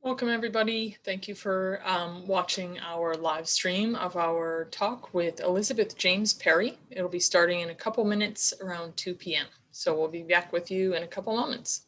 Welcome, everybody. Thank you for watching our live stream of our talk with Elizabeth James Perry. It'll be starting in a couple minutes around 2 p.m. So we'll be back with you in a couple moments.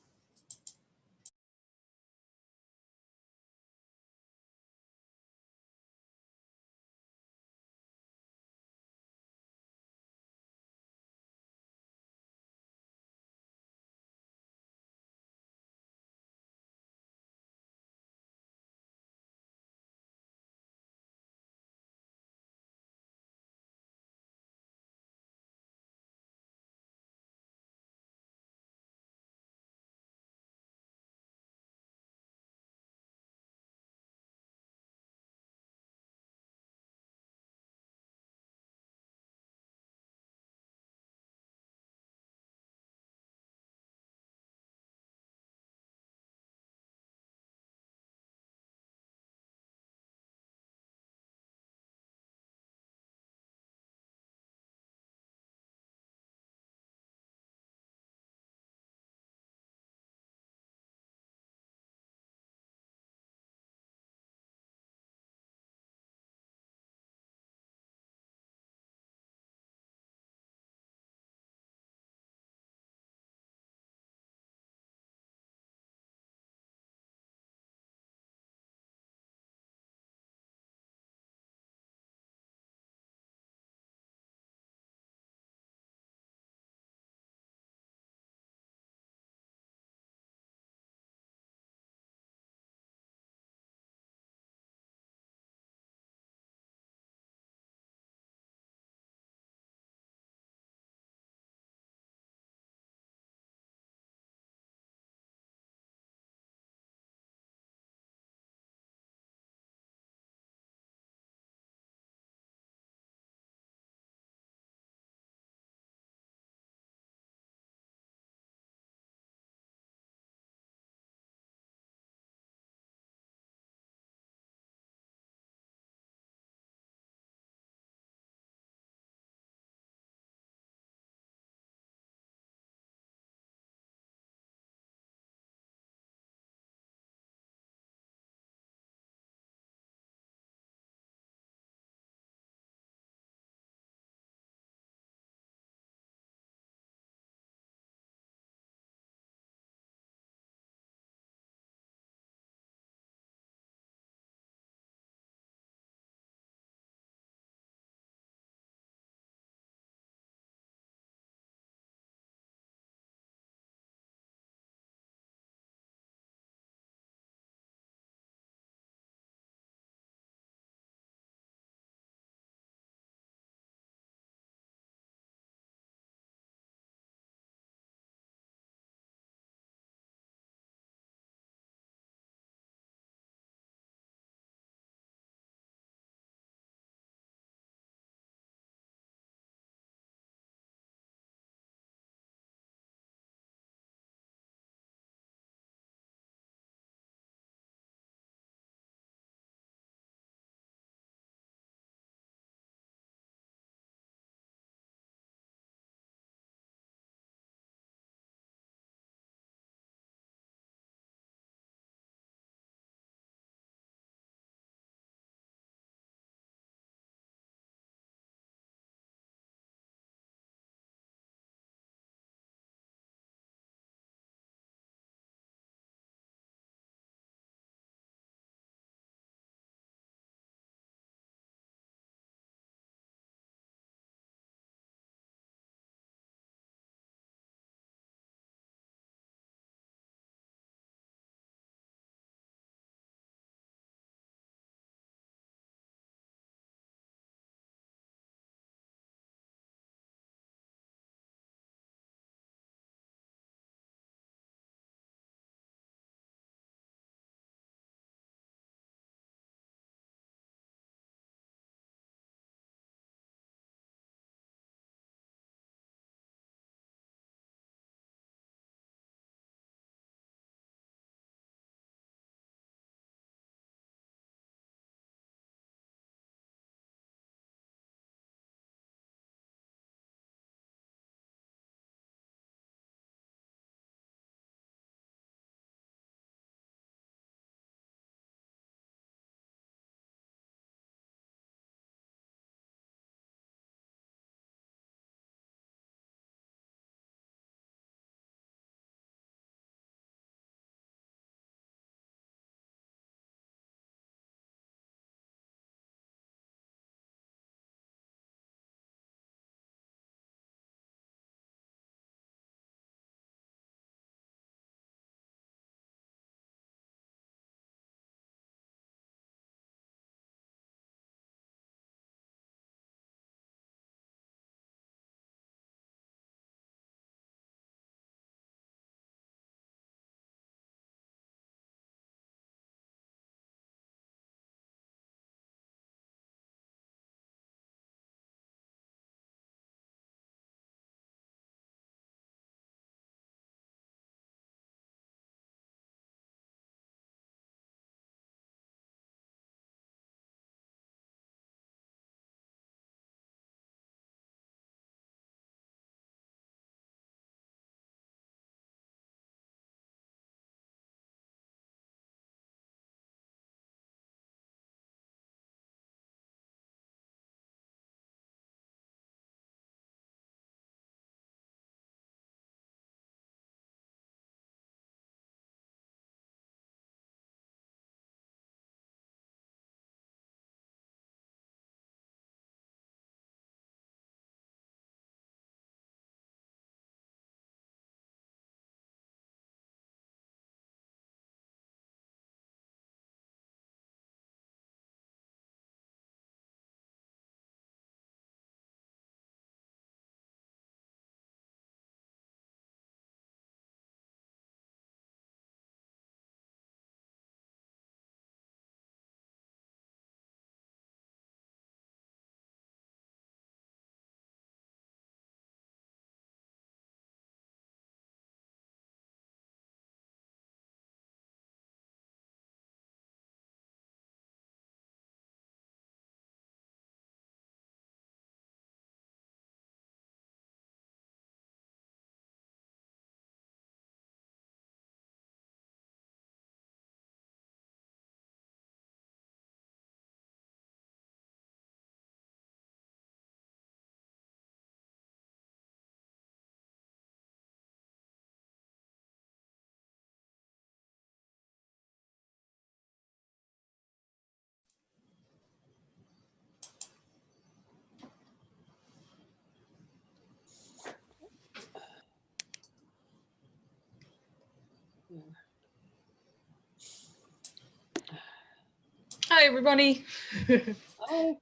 Hi, everybody.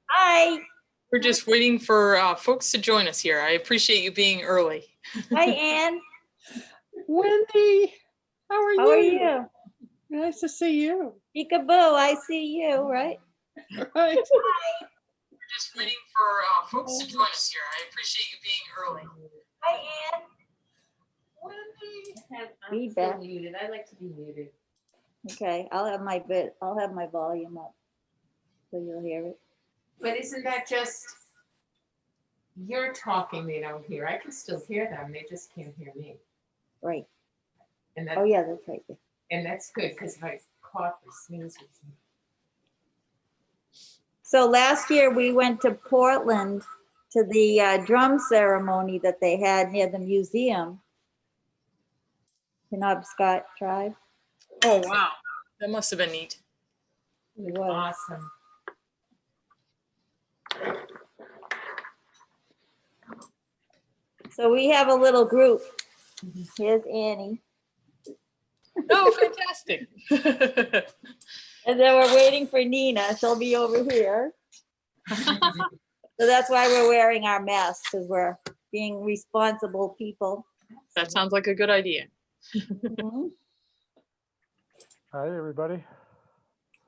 Hi. We're just waiting for folks to join us here. I appreciate you being early. Hi, Ann. Wendy, how are How are you? you? Nice to see you. Peekaboo, I see you, right? Right. We're just waiting for folks to join us here. I appreciate you being early. Hi, Ann. Wendy. Be back. Muted. I like to be muted. Okay, I'll have my volume up so you'll hear it. But isn't that just you're talking? They don't hear. I can still hear them. They just can't hear me. Right. And that, Oh yeah, that's right. and that's good because if I cough or sneeze, So last year we went to Portland to the drum ceremony that they had near the museum. Penobscot tribe. Oh, wow. That must have been neat. It was. awesome. So we have a little group. Here's Annie. Oh, fantastic. And then we're waiting for Nina. She'll be over here. So that's why we're wearing our masks, because we're being responsible people. That sounds like a good idea. Mhm. Hi, everybody.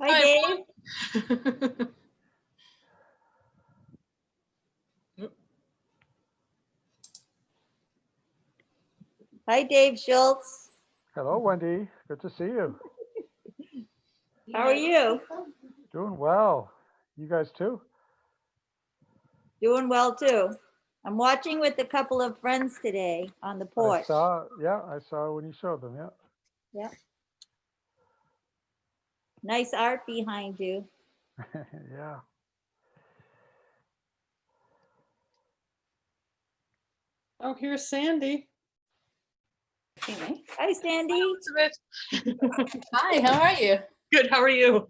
Hi, Dave. everyone. Hi, Dave Schultz. Hello, Wendy. Good to see you. How are you? Doing well. You guys too? Doing well, too. I'm watching with a couple of friends today on the porch. I saw when you showed them, yeah. Yeah. Nice art behind you. Yeah. Oh, here's Sandy. Hi, Sandy. Elizabeth. Hi, how are you? Good. How are you?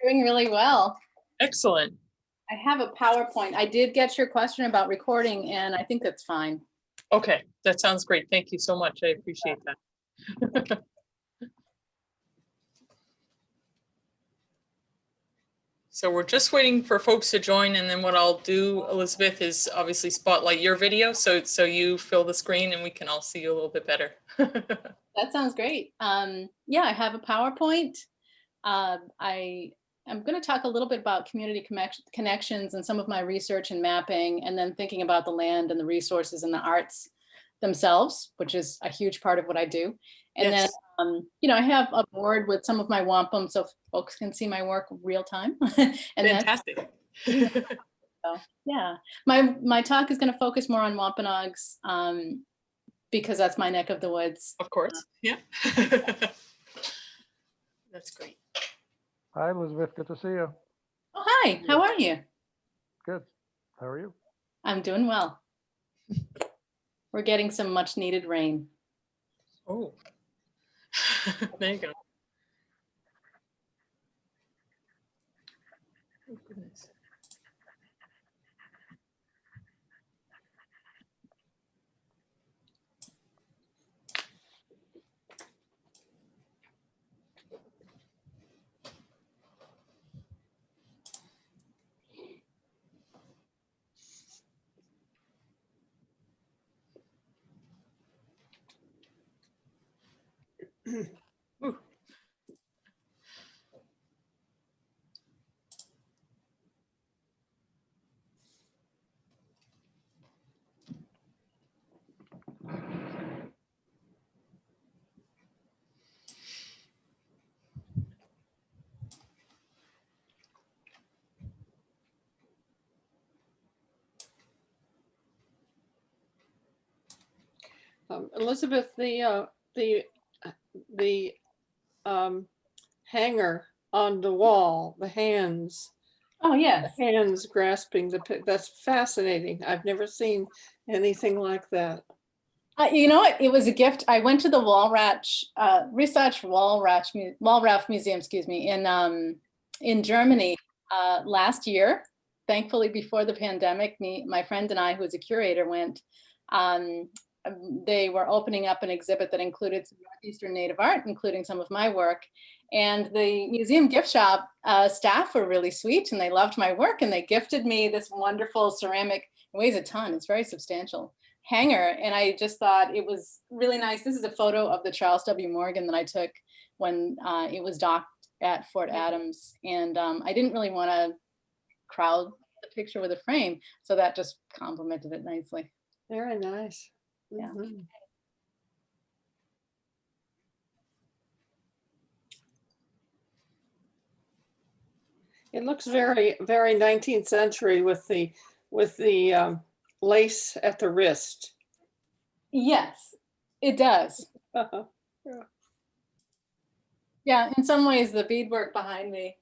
Doing really well. Excellent. I have a PowerPoint. I did get your question about recording, and I think that's fine. Okay, that sounds great. Thank you so much. I appreciate that. So we're just waiting for folks to join, and then what I'll do, Elizabeth, is obviously spotlight your video so you fill the screen and we can all see you a little bit better. That sounds great. Yeah, I have a PowerPoint. I am going to talk a little bit about community connections and some of my research and mapping, and then thinking about the land and the resources and the arts themselves, which is a huge part of what I do. And Yes. then, you know, I have a board with some of my wampum so folks can see my work real time. And Fantastic. so, yeah, my talk is going to focus more on Wampanoags because that's my neck of the woods. Of course. Yeah. That's great. Hi, Elizabeth. Good to see you. Oh, hi, how are you? Good. How are you? I'm doing well. We're getting some much needed rain. Oh. There you go. Oh, goodness. Ooh. Elizabeth, the hanger on the wall, the hands Oh, yes. grasping that's fascinating. I've never seen anything like that. You know what? It was a gift. I went to the Research Wallraff Museum, excuse me, in Germany last year. Thankfully, before the pandemic, my friend and I, who was a curator, went they were opening up an exhibit that included some Northeastern Native art, including some of my work. And the museum gift shop staff were really sweet, and they loved my work, and they gifted me this wonderful ceramic, it weighs a ton, it's very substantial, hanger. And I just thought it was really nice. This is a photo of the Charles W. Morgan that I took when it was docked at Fort Adams. And I didn't really want to crowd the picture with a frame, so that just complemented it nicely. Very nice. Yeah. Mhm. It looks very, very 19th century with the lace at the wrist. Yes, it does. Yeah, in some ways the beadwork behind me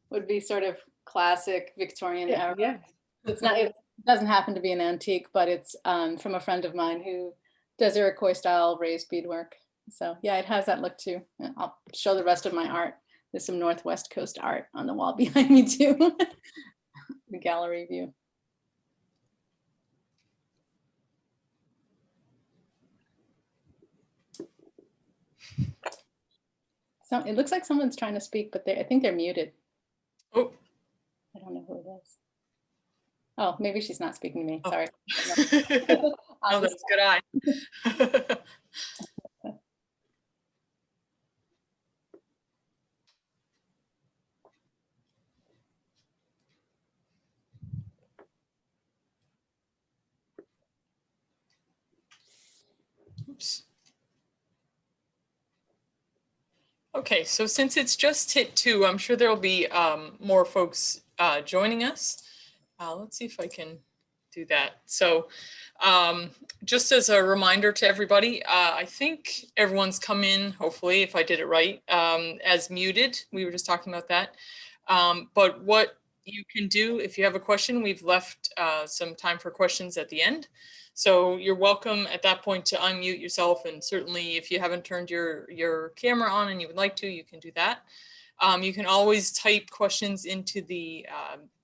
would be sort of classic Victorian era. Yeah. It's not, it doesn't happen to be an antique, but it's from a friend of mine who does Iroquois style raised beadwork. So yeah, it has that look too. And I'll show the rest of my art. There's some Northwest Coast art on the wall behind me too. The gallery view. So it looks like someone's trying to speak, but I think they're muted. Oh. I don't know who it is. Oh, maybe she's not speaking to me. Oh. Sorry. Oh, that's a good eye. Oops. Okay, so since it's just hit 2, I'm sure there'll be more folks joining us. Let's see if I can do that. So just as a reminder to everybody, I think everyone's come in, hopefully, if I did it right, as muted. We were just talking about that. But what you can do, if you have a question, we've left some time for questions at the end. So you're welcome at that point to unmute yourself. And certainly if you haven't turned your camera on and you would like to, you can do that. You can always type questions into the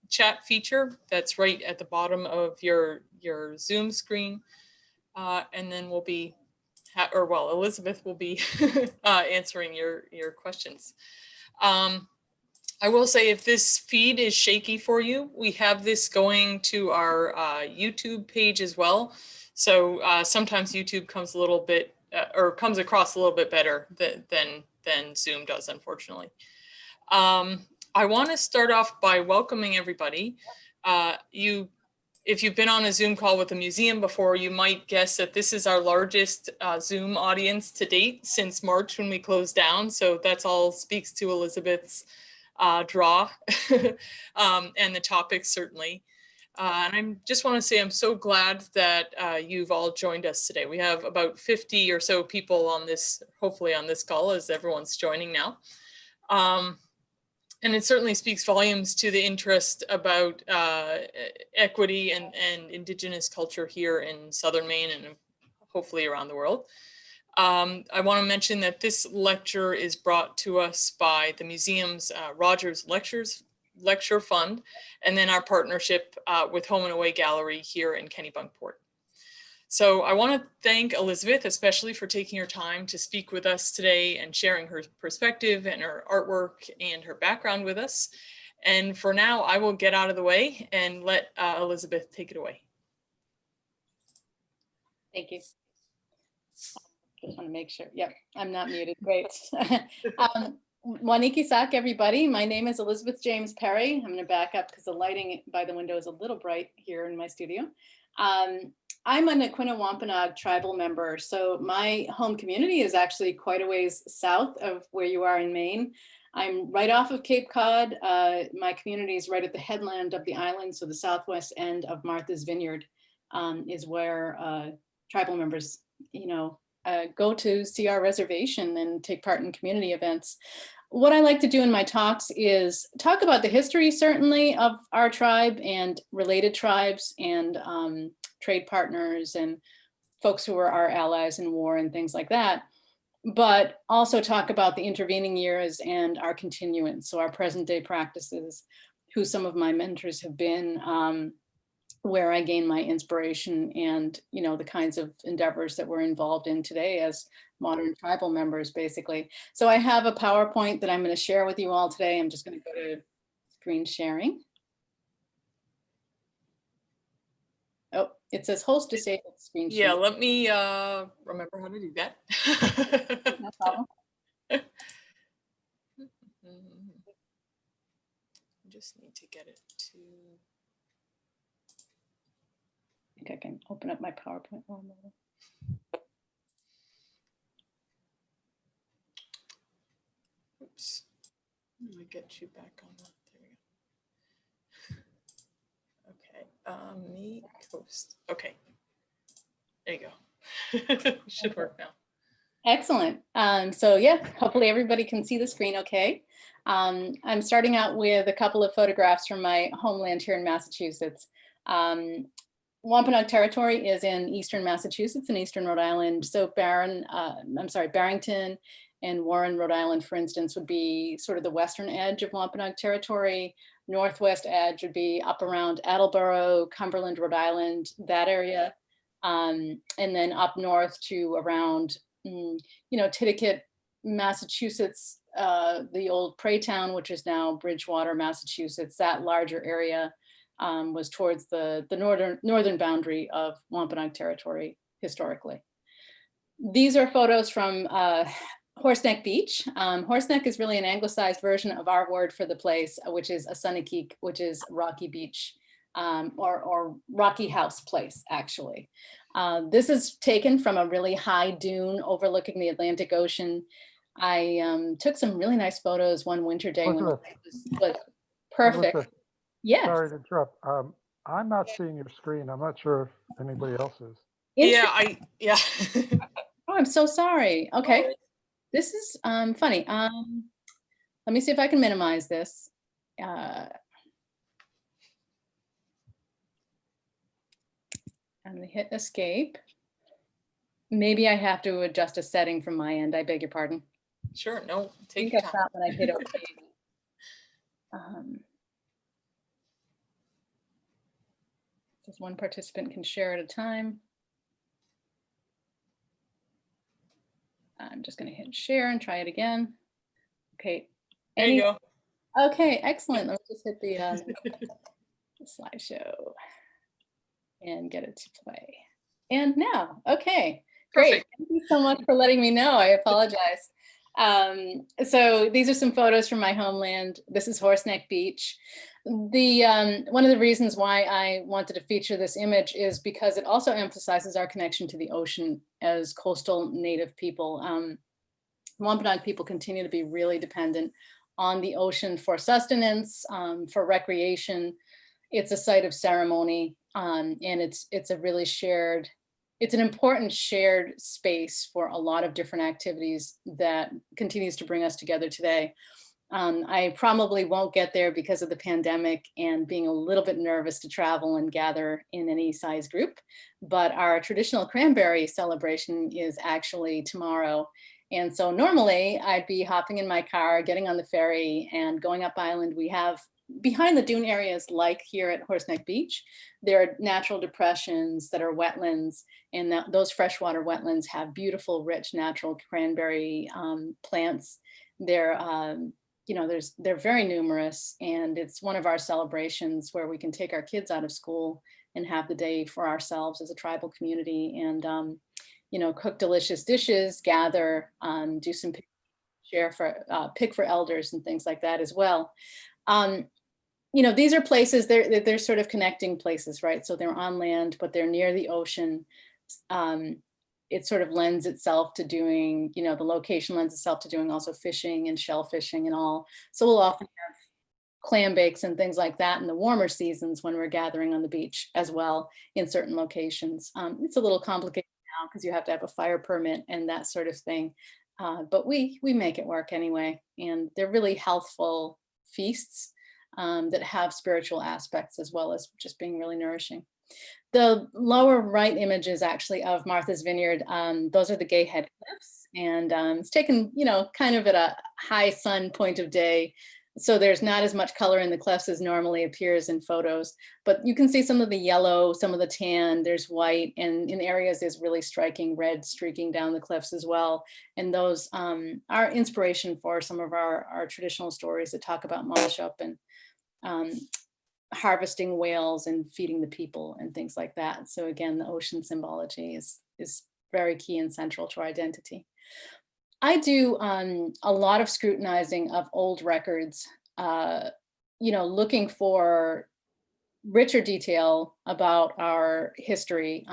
chat feature that's right at the bottom of your Zoom screen. And then we'll be, Elizabeth will be answering your questions. I will say, if this feed is shaky for you, we have this going to our YouTube page as well. So sometimes YouTube comes a little bit, or comes across a little bit better than Zoom does, unfortunately. I want to start off by welcoming everybody. If you've been on a Zoom call with the museum before, you might guess that this is our largest Zoom audience to date since March when we closed down. So that's all speaks to Elizabeth's draw and the topics, certainly. And I just want to say I'm so glad that you've all joined us today. We have about 50 or so people on this, hopefully on this call, as everyone's joining now. And it certainly speaks volumes to the interest about equity and Indigenous culture here in Southern Maine and hopefully around the world. I want to mention that this lecture is brought to us by the museum's Rogers Lecture Fund, and then our partnership with Home and Away Gallery here in Kennebunkport. So I want to thank Elizabeth, especially for taking her time to speak with us today and sharing her perspective and her artwork and her background with us. And for now, I will get out of the way and let Elizabeth take it away. Thank you. Just want to make sure. Yep, I'm not muted. Great. Waniki Sak, everybody. My name is Elizabeth James Perry. I'm going to back up because the lighting by the window is a little bright here in my studio. I'm an Aquinnah Wampanoag tribal member, so my home community is actually quite a ways south of where you are in Maine. I'm right off of Cape Cod. My community is right at the headland of the island, so the southwest end of Martha's Vineyard is where tribal members, go to see our reservation and take part in community events. What I like to do in my talks is talk about the history, certainly, of our tribe and related tribes and trade partners and folks who are our allies in war and things like that, but also talk about the intervening years and our continuance, so our present day practices, who some of my mentors have been, where I gain my inspiration and, you know, the kinds of endeavors that we're involved in today as modern tribal members, basically. So I have a PowerPoint that I'm going to share with you all today. I'm just going to go to screen sharing. Oh, it says host disabled screen Yeah, share. let me remember how to do that. No problem. Just need to get it to. I think I can open up my PowerPoint one more. Oops. Let me get you back on that. There we go. Okay. Meet host. Okay. There you go. Should work now. Excellent. So yeah, hopefully everybody can see the screen okay. I'm starting out with a couple of photographs from my homeland here in Massachusetts. Wampanoag Territory is in eastern Massachusetts and eastern Rhode Island. So Barrington and Warren, Rhode Island, for instance, would be sort of the western edge of Wampanoag Territory. Northwest edge would be up around Attleboro, Cumberland, Rhode Island, that area. And then up north to around, you know, Titicut, Massachusetts, the old Prey Town, which is now Bridgewater, Massachusetts. That larger area was towards the northern boundary of Wampanoag Territory historically. These are photos from Horseneck Beach. Horseneck is really an anglicized version of our word for the place, which is Assunikeek, which is Rocky Beach, or Rocky House Place, actually. This is taken from a really high dune overlooking the Atlantic Ocean. I took some really nice photos one winter day when the light was perfect. Elizabeth, Yes. sorry to interrupt. I'm not seeing your screen. I'm not sure if anybody else is. Yeah. Oh, I'm so sorry. Okay. This is funny. Let me see if I can minimize this. I'm going to hit escape. Maybe I have to adjust a setting from my end. I beg your pardon. Sure. No, I take think your I time. thought when I hit OK. Just one participant can share at a time. I'm just going to hit share and try it again. Okay. There you go. Okay, excellent. Let's just hit the slideshow and get it to play. And now, okay, great. Perfect. Thank you so much for letting me know. I apologize. So these are some photos from my homeland. This is Horseneck Beach. One of the reasons why I wanted to feature this image is because it also emphasizes our connection to the ocean as coastal Native people. Wampanoag people continue to be really dependent on the ocean for sustenance, for recreation. It's a site of ceremony, and it's a really shared, it's an important shared space for a lot of different activities that continues to bring us together today. I probably won't get there because of the pandemic and being a little bit nervous to travel and gather in any size group, but our traditional cranberry celebration is actually tomorrow. And so normally I'd be hopping in my car, getting on the ferry and going up island. We have behind the dune areas, like here at Horseneck Beach, there are natural depressions that are wetlands, and those freshwater wetlands have beautiful, rich, natural cranberry plants. They're, you know, they're very numerous, and it's one of our celebrations where we can take our kids out of school and have the day for ourselves as a tribal community, and you know, cook delicious dishes, gather, do some pick for elders and things like that as well. You know, these are places, they're sort of connecting places, right? So they're on land, but they're near the ocean. It sort of lends itself to doing, you know, the location lends itself to doing also fishing and shell fishing and all. So we'll often have clam bakes and things like that in the warmer seasons when we're gathering on the beach as well in certain locations. It's a little complicated now because you have to have a fire permit and that sort of thing. But we make it work anyway. And they're really healthful feasts that have spiritual aspects as well as just being really nourishing. The lower right image is actually of Martha's Vineyard. Those are the Gay Head Cliffs. And it's taken, you know, kind of at a high sun point of day So there's not as much color in the cliffs as normally appears in photos, but you can see some of the yellow, some of the tan, there's white, and in areas there's really striking red streaking down the cliffs as well. And those are inspiration for some of our traditional stories that talk about Mashop and harvesting whales and feeding the people and things like that. So again, the ocean symbology is very key and central to our identity. I do a lot of scrutinizing of old records, looking for richer detail about our history.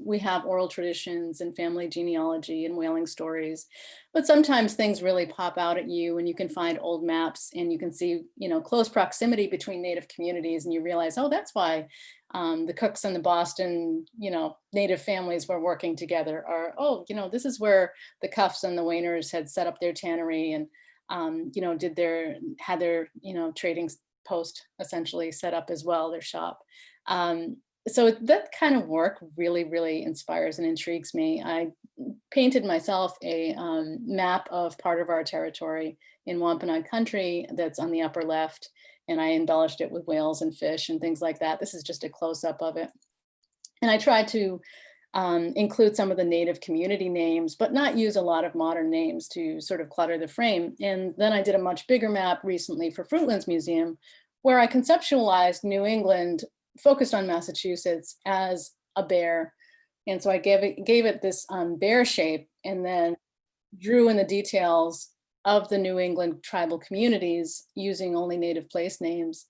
We have oral traditions and family genealogy and whaling stories, but sometimes things really pop out at you and you can find old maps and you can see, close proximity between Native communities and you realize, oh, that's why the Cooks and the Boston, Native families were working together, or, oh, this is where the Cuffs and the Wainers had set up their tannery and, had their, trading post essentially set up as well, their shop. So that kind of work really, really inspires and intrigues me. I painted myself a map of part of our territory in Wampanoag country that's on the upper left, and I embellished it with whales and fish and things like that. This is just a close-up of it. And I tried to include some of the Native community names, but not use a lot of modern names to sort of clutter the frame. And then I did a much bigger map recently for Fruitlands Museum, where I conceptualized New England, focused on Massachusetts, as a bear. And so I gave it this bear shape and then drew in the details of the New England tribal communities using only Native place names.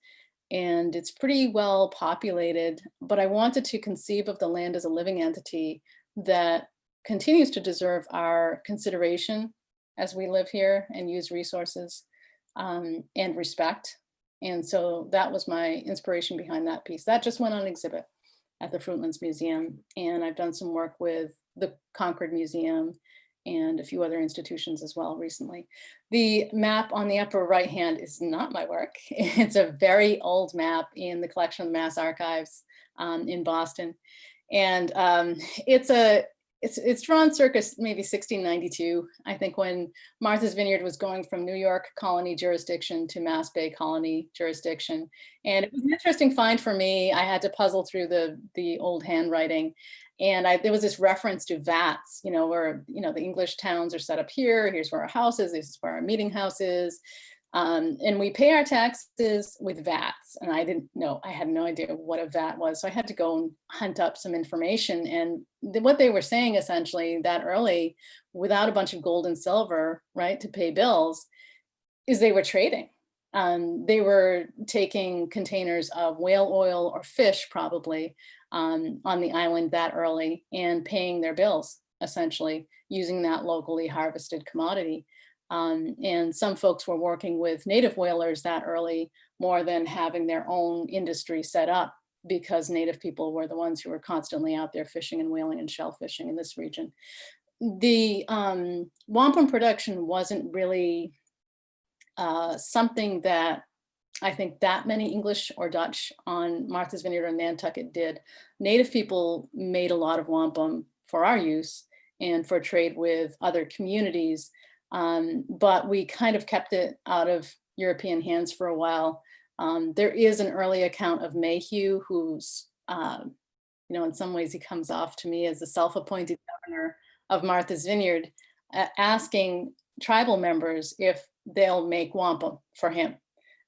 And it's pretty well populated, but I wanted to conceive of the land as a living entity that continues to deserve our consideration as we live here and use resources and respect. And so that was my inspiration behind that piece. That just went on exhibit at the Fruitlands Museum. And I've done some work with the Concord Museum and a few other institutions as well recently. The map on the upper right hand is not my work. It's a very old map in the collection of the Mass Archives in Boston. And it's drawn circa maybe 1692, I think, when Martha's Vineyard was going from New York colony jurisdiction to Mass Bay colony jurisdiction. And it was an interesting find for me. I had to puzzle through the old handwriting. And there was this reference to vats, where, the English towns are set up here. Here's where our house is. This is where our meeting house is. And we pay our taxes with vats. And I had no idea what a vat was. So I had to go and hunt up some information. And what they were saying essentially that early, without a bunch of gold and silver, right, to pay bills, is they were trading. They were taking containers of whale oil or fish probably on the island that early and paying their bills, essentially using that locally harvested commodity. And some folks were working with Native whalers that early more than having their own industry set up, because Native people were the ones who were constantly out there fishing and whaling and shellfishing in this region. The wampum production wasn't really something that I think that many English or Dutch on Martha's Vineyard or Nantucket did. Native people made a lot of wampum for our use and for trade with other communities, but we kind of kept it out of European hands for a while. There is an early account of Mayhew, who's, in some ways he comes off to me as the self-appointed governor of Martha's Vineyard, asking tribal members if they'll make wampum for him,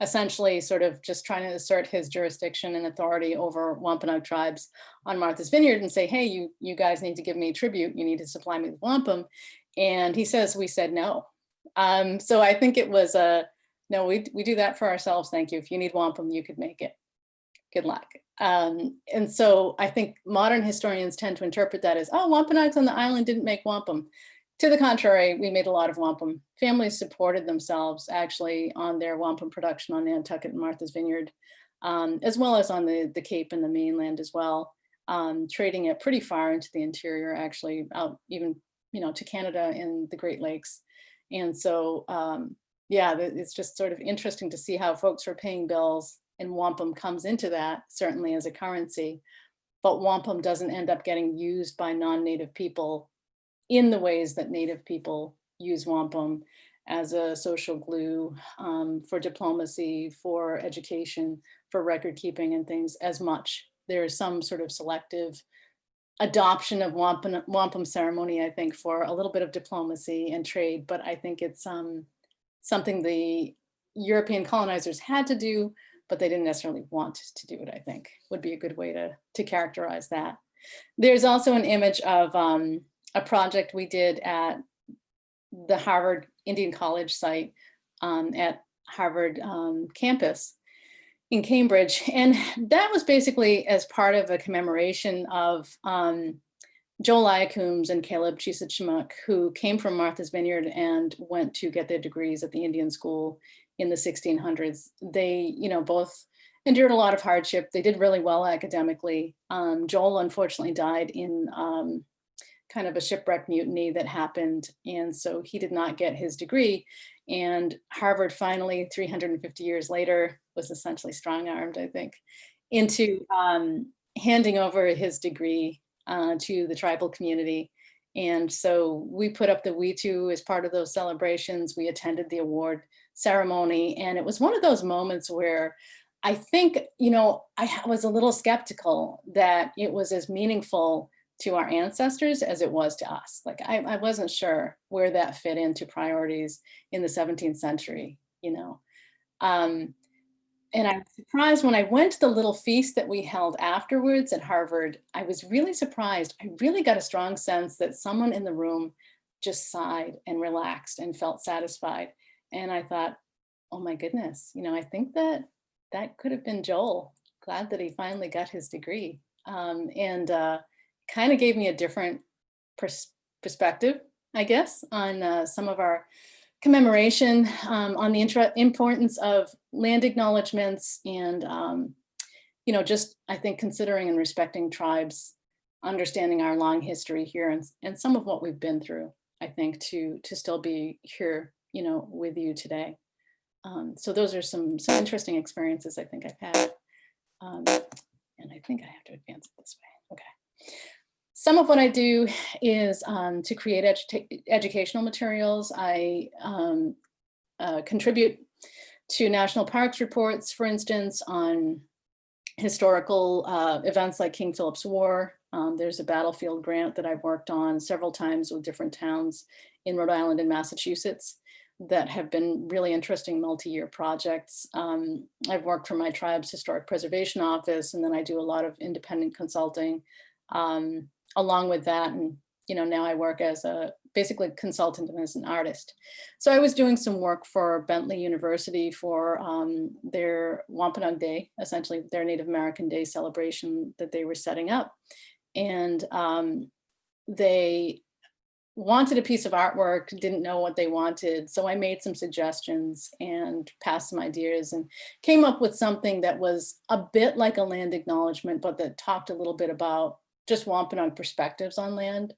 essentially sort of just trying to assert his jurisdiction and authority over Wampanoag tribes on Martha's Vineyard and say, hey, you guys need to give me tribute. You need to supply me with wampum. And he says, we said no. So I think it was no, we do that for ourselves. Thank you. If you need wampum, you could make it. Good luck. And so I think modern historians tend to interpret that as, oh, Wampanoags on the island didn't make wampum. To the contrary, we made a lot of wampum. Families supported themselves actually on their wampum production on Nantucket and Martha's Vineyard, as well as on the Cape and the mainland as well, trading it pretty far into the interior, actually, out even to Canada and the Great Lakes. And so, yeah, it's just sort of interesting to see how folks were paying bills and wampum comes into that, certainly as a currency, but wampum doesn't end up getting used by non-Native people in the ways that Native people use wampum as a social glue for diplomacy, for education, for record keeping and things as much. There is some sort of selective adoption of wampum ceremony, I think, for a little bit of diplomacy and trade, but I think it's something the European colonizers had to do, but they didn't necessarily want to do it, I think, would be a good way to characterize that. There's also an image of a project we did at the Harvard Indian College site at Harvard campus in Cambridge. And that was basically as part of a commemoration of Joel Iacoombs and Caleb Chisachimak, who came from Martha's Vineyard and went to get their degrees at the Indian school in the 1600s. They, both endured a lot of hardship. They did really well academically. Joel unfortunately died in kind of a shipwreck mutiny that happened. And so he did not get his degree. And Harvard finally, 350 years later, was essentially strong-armed, I think, into handing over his degree to the tribal community. And so we put up the We Too as part of those celebrations. We attended the award ceremony. And it was one of those moments where I think, I was a little skeptical that it was as meaningful to our ancestors as it was to us. Like I wasn't sure where that fit into priorities in the 17th century, and I was surprised when I went to the little feast that we held afterwards at Harvard. I was really surprised. I really got a strong sense that someone in the room just sighed and relaxed and felt satisfied. And I thought, oh my goodness, I think that could have been Joel. Glad that he finally got his degree. And kind of gave me a different perspective, I guess, on some of our commemoration, on the importance of land acknowledgements and, just, I think, considering and respecting tribes, understanding our long history here and some of what we've been through, I think, to still be here, with you today. So those are some interesting experiences I think I've had. And I think I have to advance it this way. Okay. Some of what I do is to create educational materials. I contribute to national parks reports, for instance, on historical events like King Phillips War. There's a battlefield grant that I've worked on several times with different towns in Rhode Island and Massachusetts that have been really interesting multi-year projects. I've worked for my tribe's historic preservation office, and then I do a lot of independent consulting along with that. And, now I work as a basically consultant and as an artist. So I was doing some work for Bentley University for their Wampanoag Day, essentially their Native American Day celebration that they were setting up. And they wanted a piece of artwork, didn't know what they wanted. So I made some suggestions and passed some ideas and came up with something that was a bit like a land acknowledgement, but that talked a little bit about just Wampanoag perspectives on land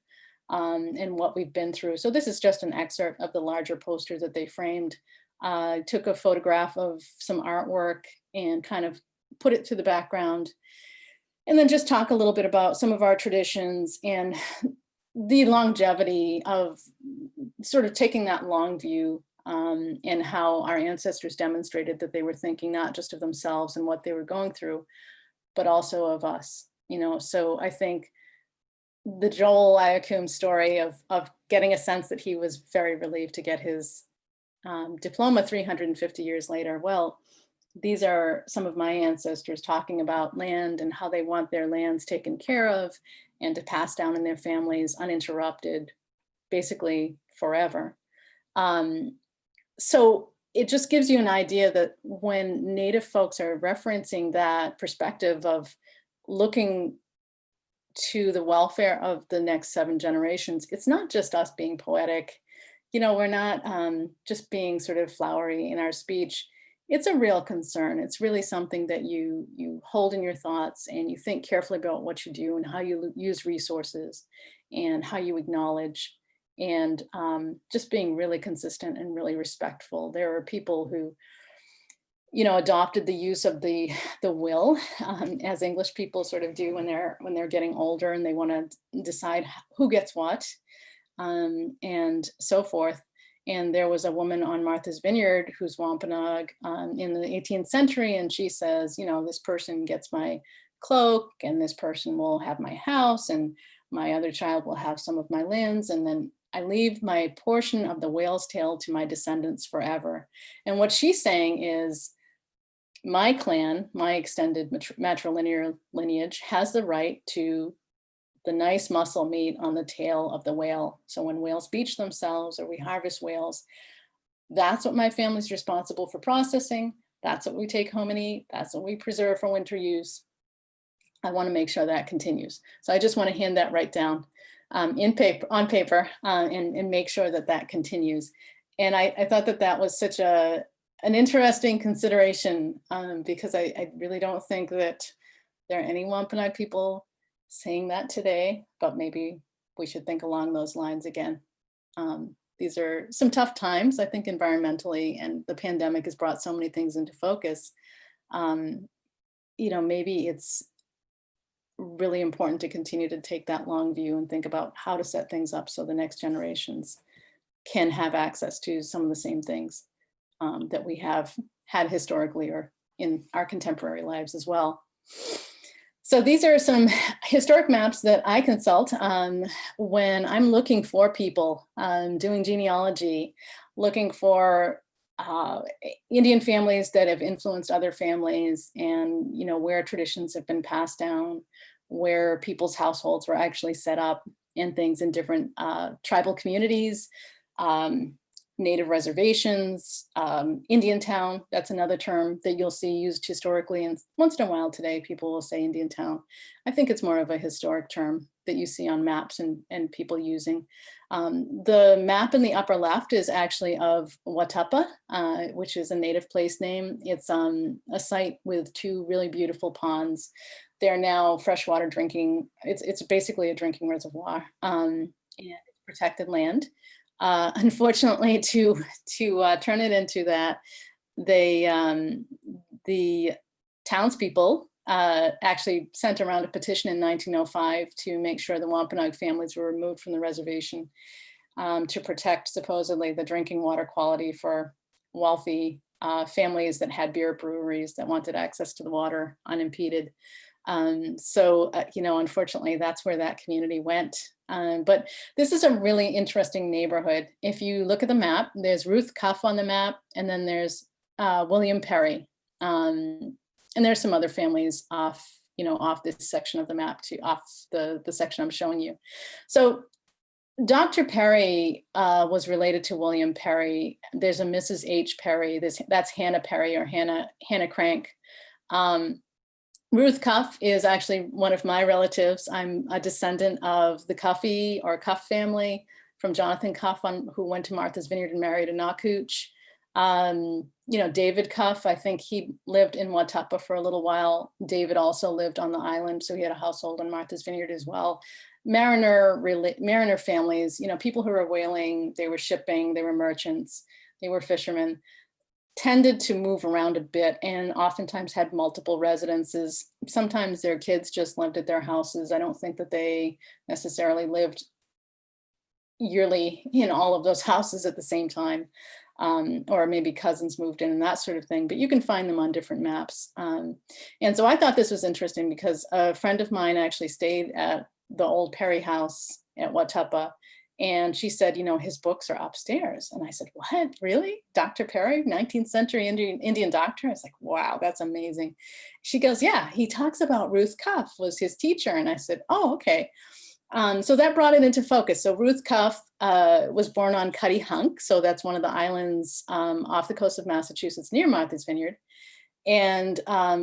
and what we've been through. So this is just an excerpt of the larger poster that they framed. I took a photograph of some artwork and kind of put it to the background, and then just talk a little bit about some of our traditions and the longevity of sort of taking that long view and how our ancestors demonstrated that they were thinking not just of themselves and what they were going through, but also of us. So I think the Joel Iacoombs story of getting a sense that he was very relieved to get his diploma 350 years later. Well, these are some of my ancestors talking about land and how they want their lands taken care of and to pass down in their families uninterrupted, basically forever. So it just gives you an idea that when Native folks are referencing that perspective of looking to the welfare of the next 7 generations, it's not just us being poetic. We're not just being sort of flowery in our speech. It's a real concern. It's really something that you hold in your thoughts and you think carefully about what you do and how you use resources and how you acknowledge, and just being really consistent and really respectful. There are people who adopted the use of the will, as English people sort of do when they're getting older and they want to decide who gets what, and so forth. And there was a woman on Martha's Vineyard who's Wampanoag in the 18th century. And she says, you know, this person gets my cloak and this person will have my house and my other child will have some of my lands. And then I leave my portion of the whale's tail to my descendants forever. And what she's saying is my clan, my extended matrilineal lineage has the right to the nice muscle meat on the tail of the whale. So when whales beach themselves or we harvest whales, that's what my family's responsible for processing. That's what we take home and eat. That's what we preserve for winter use. I want to make sure that continues. So I just want to hand that right down on paper and make sure that that continues. And I thought that that was such an interesting consideration because I really don't think that there are any Wampanoag people saying that today, but maybe we should think along those lines again. These are some tough times, I think, environmentally, and the pandemic has brought so many things into focus. You know, maybe it's really important to continue to take that long view and think about how to set things up so the next generations can have access to some of the same things that we have had historically or in our contemporary lives as well. So these are some historic maps that I consult when I'm looking for people, doing genealogy, looking for Indian families that have influenced other families, and you know where traditions have been passed down, where people's households were actually set up, and things in different tribal communities, native reservations, Indian town. That's another term that you'll see used historically, and once in a while today people will say Indian town. I think it's more of a historic term that you see on maps and people using. The map in the upper left is actually of Watuppa, which is a native place name. It's a site with two really beautiful ponds. They're now freshwater drinking. It's basically a drinking reservoir and it's protected land. Unfortunately, to turn it into that, the townspeople actually sent around a petition in 1905 to make sure the Wampanoag families were removed from the reservation to protect supposedly the drinking water quality for wealthy families that had beer breweries that wanted access to the water unimpeded. You know, unfortunately, that's where that community went. But this is a really interesting neighborhood. If you look at the map, there's Ruth Cuff on the map, and then there's William Perry. And there's some other families off, you know, off this section of the map too, off the section I'm showing you. So Dr. Perry was related to William Perry. There's a Mrs. H. Perry. That's Hannah Perry or Hannah Crank. Ruth Cuff is actually one of my relatives. I'm a descendant of the Cuffy or Cuff family from Jonathan Cuff, who went to Martha's Vineyard and married a Nakooch. You know, David Cuff, I think he lived in Watuppa for a little while. David also lived on the island, so he had a household on Martha's Vineyard as well. Mariner families, you know, people who were whaling, they were shipping, they were merchants, they were fishermen, tended to move around a bit and oftentimes had multiple residences. Sometimes their kids just lived at their houses. I don't think that they necessarily lived yearly in all of those houses at the same time, or maybe cousins moved in and that sort of thing, but you can find them on different maps. And so I thought this was interesting because a friend of mine actually stayed at the old Perry house at Watuppa. And she said, you know, his books are upstairs. And I said, what, really? Dr. Perry, 19th century Indian doctor? I was like, wow, that's amazing. She goes, yeah, he talks about Ruth Cuff was his teacher. And I said, oh, okay. So that brought it into focus. So Ruth Cuff was born on Cutty Hunk. So that's one of the islands off the coast of Massachusetts near Martha's Vineyard. And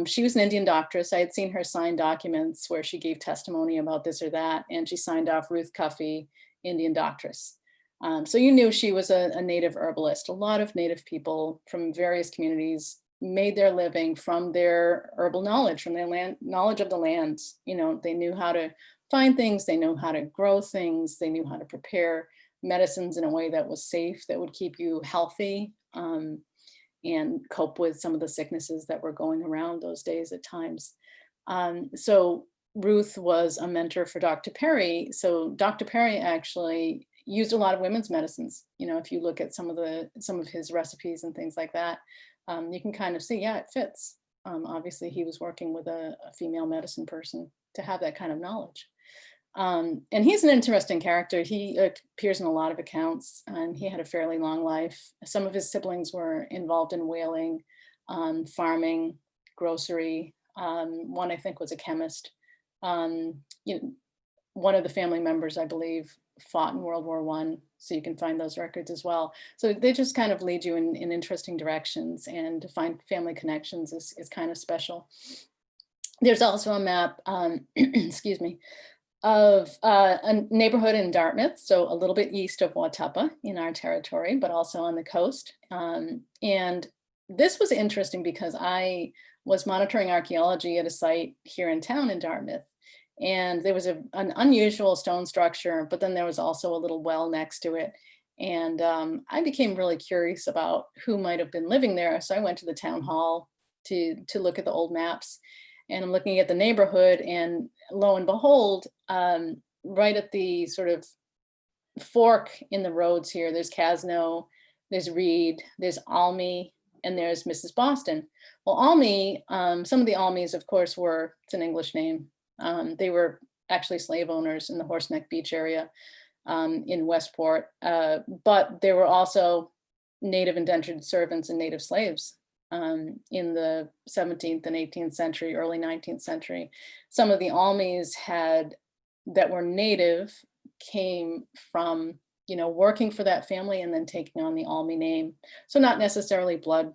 she was an Indian doctress. I had seen her sign documents where she gave testimony about this or that. And she signed off Ruth Cuffy, Indian doctress. So you knew she was a native herbalist. A lot of native people from various communities made their living from their herbal knowledge, from their knowledge of the land. You know, they knew how to find things, they knew how to grow things, they knew how to prepare medicines in a way that was safe, that would keep you healthy and cope with some of the sicknesses that were going around those days at times. So Ruth was a mentor for Dr. Perry. So Dr. Perry actually, used a lot of women's medicines. If you look at some of his recipes and things like that, you can kind of see, yeah, it fits. Obviously, he was working with a female medicine person to have that kind of knowledge. And he's an interesting character. He appears in a lot of accounts, and he had a fairly long life. Some of his siblings were involved in whaling, farming, grocery. One, I think, was a chemist. One of the family members, I believe, fought in World War I, so you can find those records as well. So they just kind of lead you in interesting directions, and to find family connections is kind of special. There's also a map, excuse me, of a neighborhood in Dartmouth, so a little bit east of Watuppa in our territory, but also on the coast. And this was interesting because I was monitoring archaeology at a site here in town in Dartmouth. And there was an unusual stone structure, but then there was also a little well next to it. And I became really curious about who might have been living there. So I went to the town hall to look at the old maps. And I'm looking at the neighborhood, and lo and behold, right at the sort of fork in the roads here, there's Casno, there's Reed, there's Almy, and there's Mrs. Boston. Well, Almy, some of the Almys, of course, it's an English name. They were actually slave owners in the Horseneck Beach area in Westport, but there were also native indentured servants and native slaves in the 17th and 18th century, early 19th century. Some of the Almys that were native came from, working for that family and then taking on the Almy name. So not necessarily blood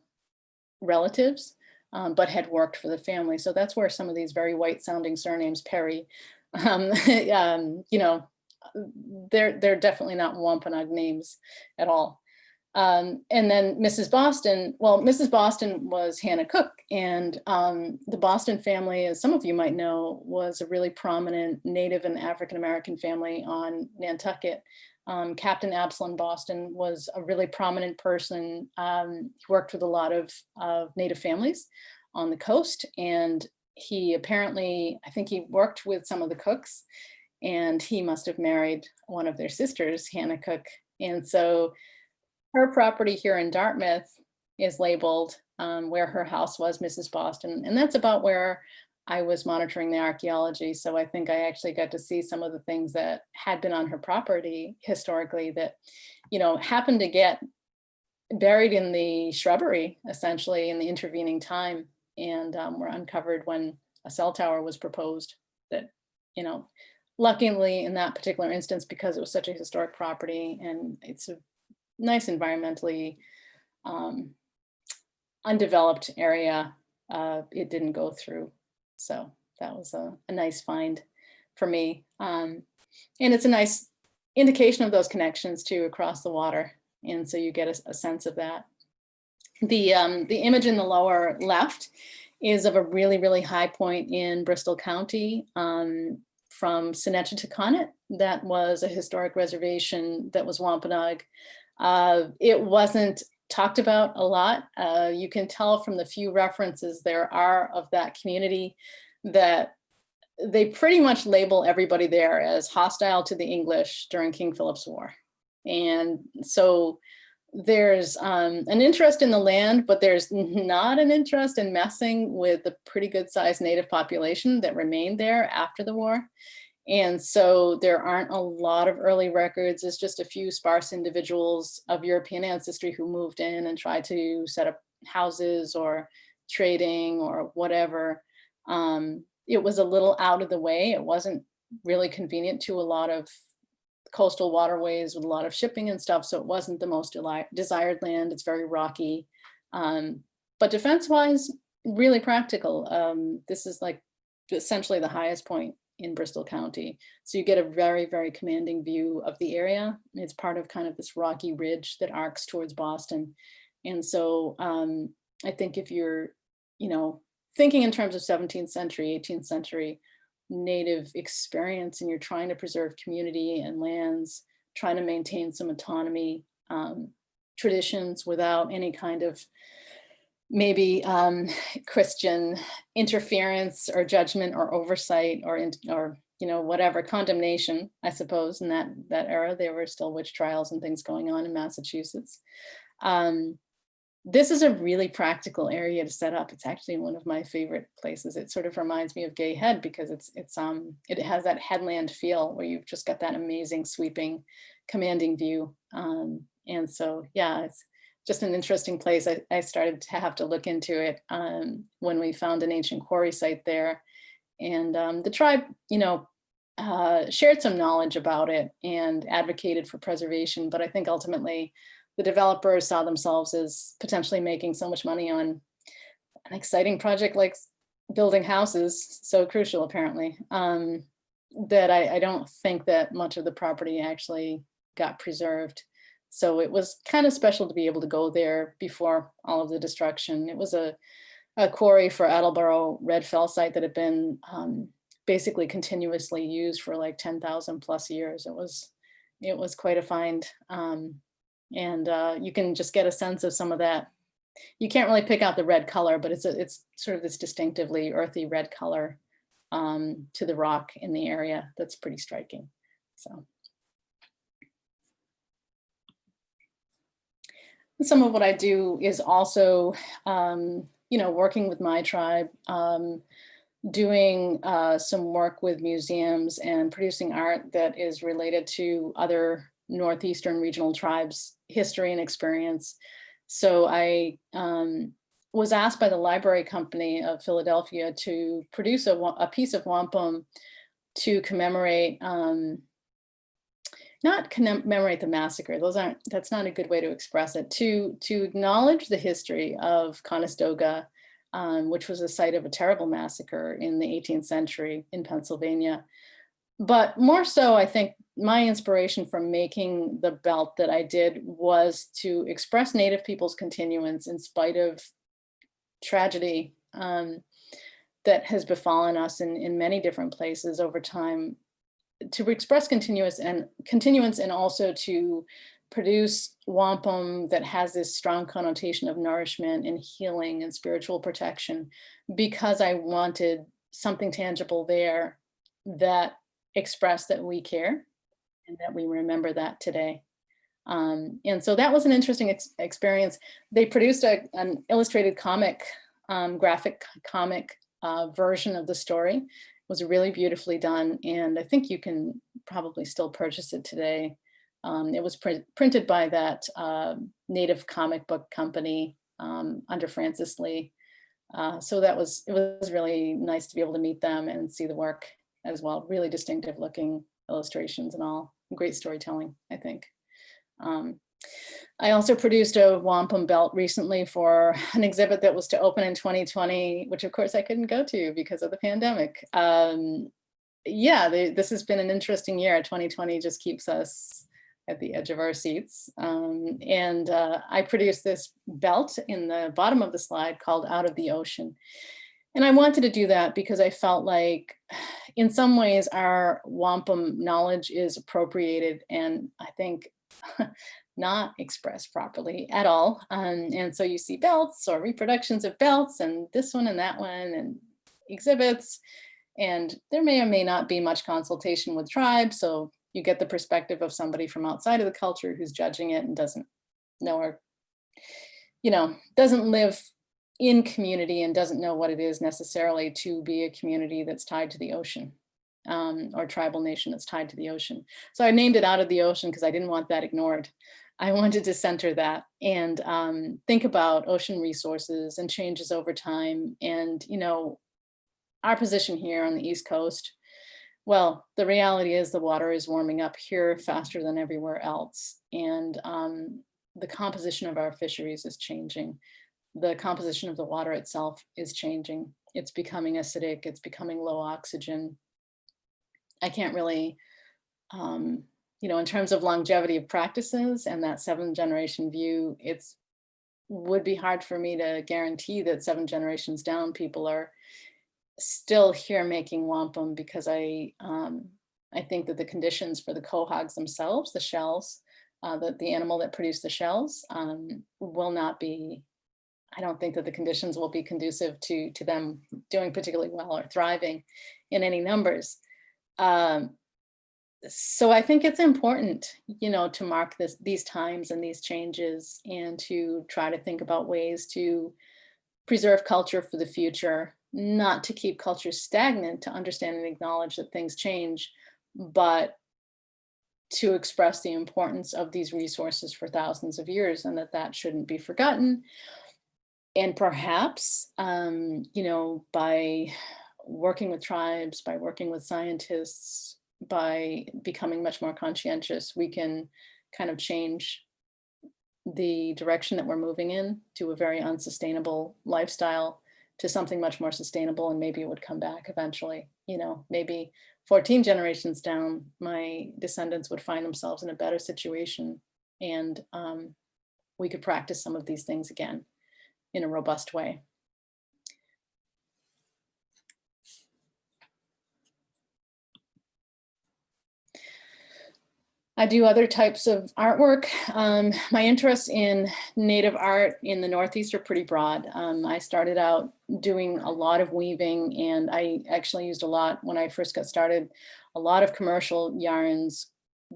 relatives, but had worked for the family. So that's where some of these very white sounding surnames, Perry, they're definitely not Wampanoag names at all. And then Mrs. Boston, Mrs. Boston was Hannah Cook, and the Boston family, as some of you might know, was a really prominent Native and African-American family on Nantucket. Captain Absalom Boston was a really prominent person. He worked with a lot of Native families on the coast, and he apparently, I think he worked with some of the Cooks, and he must have married one of their sisters, Hannah Cook. And so her property here in Dartmouth is labeled where her house was, Mrs. Boston. And that's about where I was monitoring the archaeology. So I think I actually got to see some of the things that had been on her property historically that, happened to get buried in the shrubbery, essentially, in the intervening time, and were uncovered when a cell tower was proposed. That, luckily in that particular instance, because it was such a historic property and it's a nice environmentally undeveloped area, it didn't go through. So that was a nice find for me. And it's a nice indication of those connections too across the water. And so you get a sense of that. The image in the lower left is of a really, really high point in Bristol County, from Senechet to Connet. That was a historic reservation that was Wampanoag. It wasn't talked about a lot. You can tell from the few references there are of that community that they pretty much label everybody there as hostile to the English during King Philip's War. And so there's an interest in the land, but there's not an interest in messing with the pretty good sized native population that remained there after the war. And so there aren't a lot of early records. There's just a few sparse individuals of European ancestry who moved in and tried to set up houses or trading or whatever. It was a little out of the way. It wasn't really convenient to a lot of coastal waterways with a lot of shipping and stuff. So it wasn't the most desired land. It's very rocky. But defense-wise, really practical. This is like essentially the highest point in Bristol County. So you get a very, very commanding view of the area. It's part of kind of this rocky ridge that arcs towards Boston. And so I think if you're, thinking in terms of 17th century, 18th century native experience, and you're trying to preserve community and lands, trying to maintain some autonomy, traditions without any kind of maybe Christian interference or judgment or oversight or whatever condemnation, I suppose, in that era. There were still witch trials and things going on in Massachusetts. This is a really practical area to set up. It's actually one of my favorite places. It sort of reminds me of Gay Head because it has that headland feel where you've just got that amazing sweeping, commanding view. And so, yeah, it's just an interesting place. I started to have to look into it when we found an ancient quarry site there. And the tribe, shared some knowledge about it and advocated for preservation. But I think ultimately the developers saw themselves as potentially making so much money on an exciting project like building houses, so crucial apparently, that I don't think that much of the property actually got preserved. So it was kind of special to be able to go there before all of the destruction. It was a quarry for Attleboro red felsite that had been basically continuously used for like 10,000 plus years. It was quite a find. And you can just get a sense of some of that. You can't really pick out the red color, but it's sort of this distinctively earthy red color to the rock in the area that's pretty striking. So some of what I do is also, working with my tribe, doing some work with museums and producing art that is related to other Northeastern regional tribes' history and experience. So I was asked by the Library Company of Philadelphia to produce a piece of wampum to commemorate, not commemorate the massacre, that's not a good way to express it, to acknowledge the history of Conestoga, which was a site of a terrible massacre in the 18th century in Pennsylvania. But more so, I think my inspiration from making the belt that I did was to express Native people's continuance in spite of tragedy that has befallen us in many different places over time, to express continuance and also to produce wampum that has this strong connotation of nourishment and healing and spiritual protection, because I wanted something tangible there that expressed that we care and that we remember that today. And so that was an interesting experience. They produced an illustrated comic, graphic comic version of the story. It was really beautifully done, and I think you can probably still purchase it today. It was printed by that Native comic book company under Francis Lee. So it was really nice to be able to meet them and see the work as well. Really distinctive looking illustrations and all. Great storytelling, I think. I also produced a wampum belt recently for an exhibit that was to open in 2020, which of course I couldn't go to because of the pandemic. This has been an interesting year. 2020 just keeps us at the edge of our seats. I produced this belt in the bottom of the slide called Out of the Ocean. And I wanted to do that because I felt like in some ways our wampum knowledge is appropriated and I think not expressed properly at all. And so you see belts or reproductions of belts and this one and that one and exhibits, and there may or may not be much consultation with tribes. So you get the perspective of somebody from outside of the culture who's judging it and doesn't know or, doesn't live in community and doesn't know what it is necessarily to be a community that's tied to the ocean, or tribal nation that's tied to the ocean. So I named it Out of the Ocean because I didn't want that ignored. I wanted to center that and think about ocean resources and changes over time. And, our position here on the East Coast, well, the reality is the water is warming up here faster than everywhere else. And the composition of our fisheries is changing. The composition of the water itself is changing. It's becoming acidic, it's becoming low oxygen. I can't really, in terms of longevity of practices and that 7th generation view, would be hard for me to guarantee that 7 generations down, people are still here making wampum, because I think that the conditions for the quahogs themselves, the shells, the animal that produced the shells, will not be, I don't think that the conditions will be conducive to them doing particularly well or thriving in any numbers. So I think it's important, to mark these times and these changes, and to try to think about ways to preserve culture for the future, not to keep culture stagnant, to understand and acknowledge that things change, but to express the importance of these resources for thousands of years, and that shouldn't be forgotten. And perhaps, by working with tribes, by working with scientists, by becoming much more conscientious, we can kind of change the direction that we're moving in to a very unsustainable lifestyle to something much more sustainable, and maybe it would come back eventually. Maybe 14 generations down, my descendants would find themselves in a better situation, and we could practice some of these things again in a robust way. I do other types of artwork. My interests in Native art in the Northeast are pretty broad. I started out doing a lot of weaving, and I actually used a lot, when I first got started, a lot of commercial yarns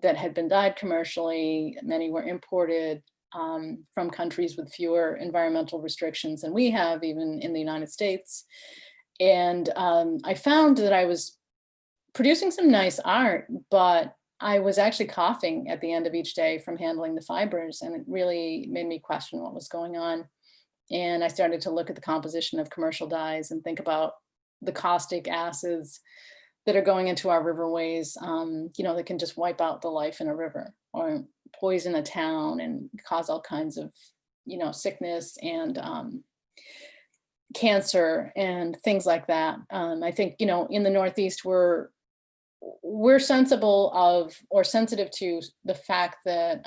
that had been dyed commercially. Many were imported from countries with fewer environmental restrictions than we have, even in the United States. And I found that I was producing some nice art, but I was actually coughing at the end of each day from handling the fibers, and it really made me question what was going on. And I started to look at the composition of commercial dyes and think about the caustic acids that are going into our riverways, that can just wipe out the life in a river, or poison a town and cause all kinds of, sickness and cancer and things like that. I think, in the Northeast, we're sensitive to the fact that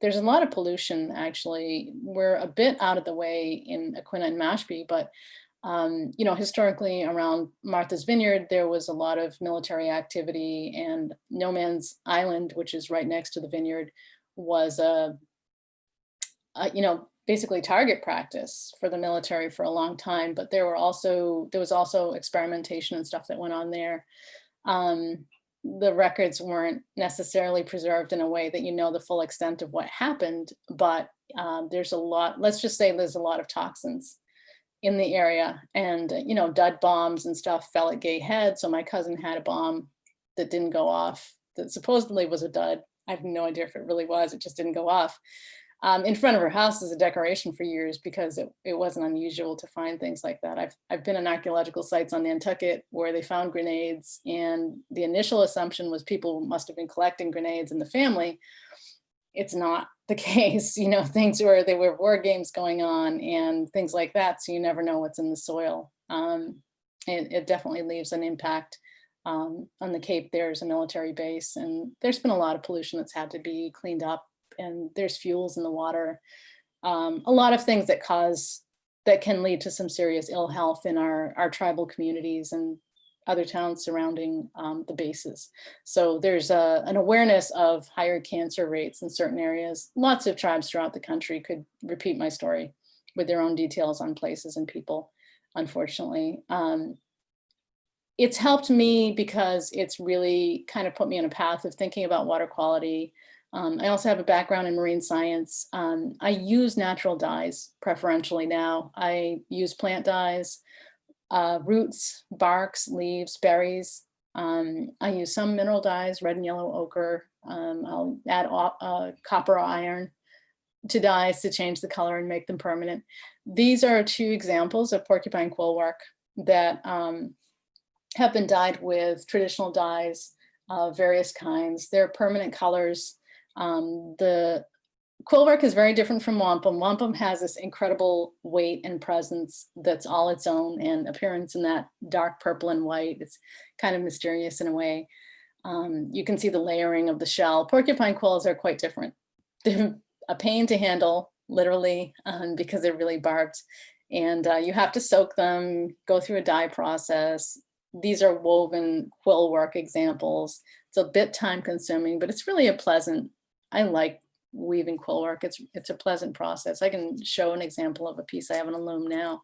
there's a lot of pollution. Actually, we're a bit out of the way in Aquinnah and Mashpee, but historically around Martha's Vineyard, there was a lot of military activity, and No Man's Island, which is right next to the vineyard, was basically target practice for the military for a long time. But there was also experimentation and stuff that went on there. The records weren't necessarily preserved in a way that the full extent of what happened, but let's just say there's a lot of toxins in the area, and dud bombs and stuff fell at Gay Head. So my cousin had a bomb that didn't go off, that supposedly was a dud. I have no idea if it really was, it just didn't go off. In front of her house as a decoration for years, because it wasn't unusual to find things like that. I've been in archaeological sites on Nantucket where they found grenades, and the initial assumption was people must have been collecting grenades in the family. It's not the case, things where there were war games going on and things like that, so you never know what's in the soil. It definitely leaves an impact. On the Cape, there's a military base, and there's been a lot of pollution that's had to be cleaned up, and there's fuels in the water, a lot of things that can lead to some serious ill health in our tribal communities and other towns surrounding the bases. So there's an awareness of higher cancer rates in certain areas. Lots of tribes throughout the country could repeat my story with their own details on places and people, unfortunately. It's helped me because it's really kind of put me on a path of thinking about water quality. I also have a background in marine science. I use natural dyes preferentially now. I use plant dyes, roots, barks, leaves, berries. I use some mineral dyes, red and yellow ochre. I'll add copper or iron to dyes to change the color and make them permanent. These are two examples of porcupine quillwork that have been dyed with traditional dyes of various kinds. They're permanent colors. The quillwork is very different from wampum. Wampum has this incredible weight and presence that's all its own, and appearance in that dark purple and white. It's kind of mysterious in a way. You can see the layering of the shell. Porcupine quills are quite different. They're a pain to handle, literally, because they're really barbed. And you have to soak them, go through a dye process. These are woven quillwork examples. It's a bit time consuming, but it's really I like weaving quillwork. It's a pleasant process. I can show an example of a piece I have on a loom now.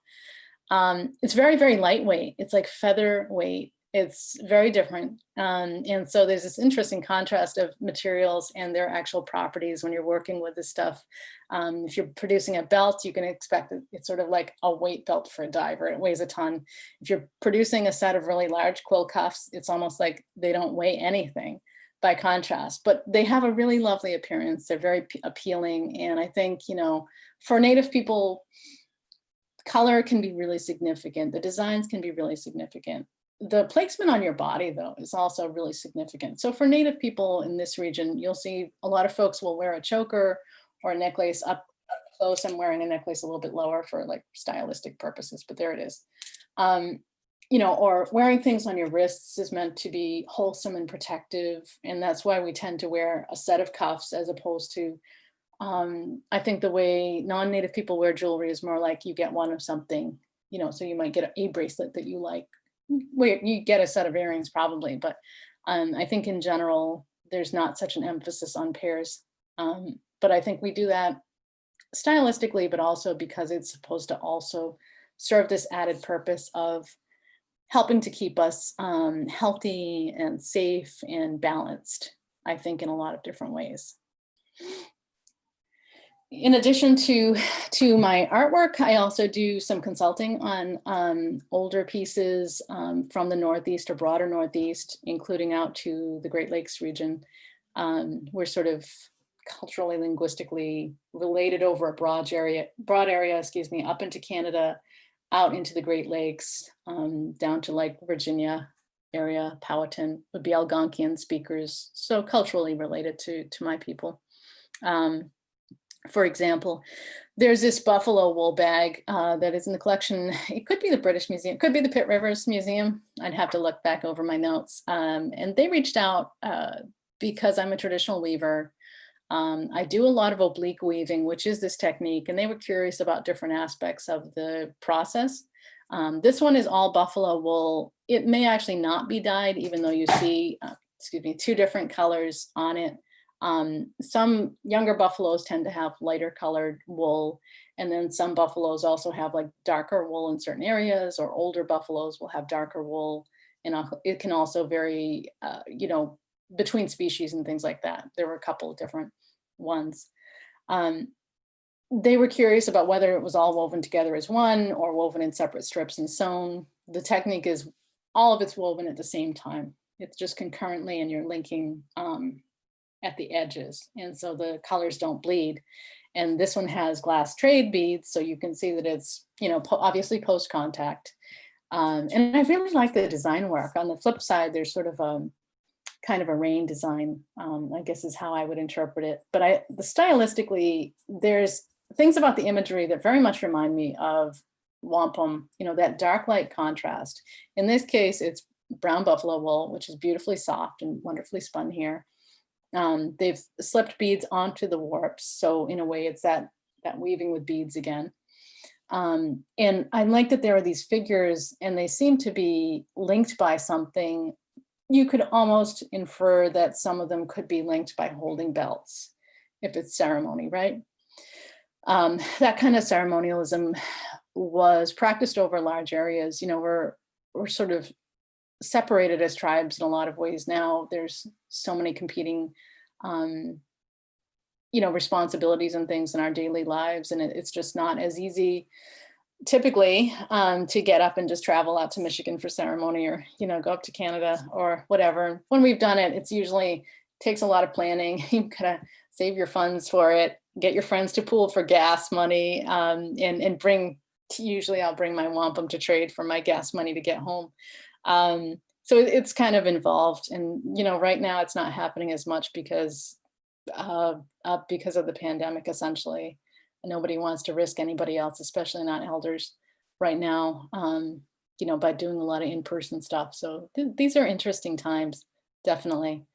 It's very, very lightweight. It's like feather weight. It's very different. And so there's this interesting contrast of materials and their actual properties when you're working with this stuff. If you're producing a belt, you can expect it's sort of like a weight belt for a diver. It weighs a ton. If you're producing a set of really large quill cuffs, it's almost like they don't weigh anything by contrast, but they have a really lovely appearance. They're very appealing. And I think, you know, for Native people, color can be really significant. The designs can be really significant. The placement on your body, though, is also really significant. So for Native people in this region, you'll see a lot of folks will wear a choker or a necklace up close. I'm wearing a necklace a little bit lower for like stylistic purposes, but there it is. You know, or wearing things on your wrists is meant to be wholesome and protective. And that's why we tend to wear a set of cuffs as opposed to, I think the way non-Native people wear jewelry is more like you get one of something, you know, so you might get a bracelet that you like. Well, you get a set of earrings probably, but I think in general, there's not such an emphasis on pairs. But I think we do that stylistically, but also because it's supposed to also serve this added purpose of helping to keep us healthy and safe and balanced, I think, in a lot of different ways. In addition to my artwork, I also do some consulting on older pieces from the Northeast or broader Northeast, including out to the Great Lakes region. We're sort of culturally, linguistically related over a broad area, up into Canada, out into the Great Lakes, down to like Virginia area, Powhatan would be Algonquian speakers. So culturally related to my people. For example, there's this buffalo wool bag that is in the collection. It could be the British Museum, could be the Pitt Rivers Museum. I'd have to look back over my notes. And they reached out because I'm a traditional weaver. I do a lot of oblique weaving, which is this technique, and they were curious about different aspects of the process. This one is all buffalo wool. It may actually not be dyed, even though you see, two different colors on it. Some younger buffaloes tend to have lighter colored wool, and then some buffaloes also have like darker wool in certain areas, or older buffaloes will have darker wool. And it can also vary, you know, between species and things like that. There were a couple of different ones. They were curious about whether it was all woven together as one or woven in separate strips and sewn. The technique is all of it's woven at the same time. It's just concurrently, and you're linking at the edges. And so the colors don't bleed. And this one has glass trade beads. So you can see that it's, you know, obviously post contact. And I really like the design work. On the flip side, there's sort of kind of a rain design, I guess is how I would interpret it. But stylistically, there's things about the imagery that very much remind me of wampum, you know, that dark light contrast. In this case, it's brown buffalo wool, which is beautifully soft and wonderfully spun here. They've slipped beads onto the warps. So in a way, it's that weaving with beads again. And I like that there are these figures and they seem to be linked by something. You could almost infer that some of them could be linked by holding belts if it's ceremony, right? That kind of ceremonialism was practiced over large areas. You know, we're sort of separated as tribes in a lot of ways now. There's so many competing, you know, responsibilities and things in our daily lives, and it's just not as easy typically to get up and just travel out to Michigan for ceremony, or, you know, go up to Canada or whatever. When we've done it, it's usually takes a lot of planning. You gotta save your funds for it, get your friends to pool for gas money, and bring, usually I'll bring my wampum to trade for my gas money to get home. So it's kind of involved, and, you know, right now it's not happening as much because of the pandemic, essentially. Nobody wants to risk anybody else, especially not elders right now, you know, by doing a lot of in-person stuff. So these are interesting times, definitely.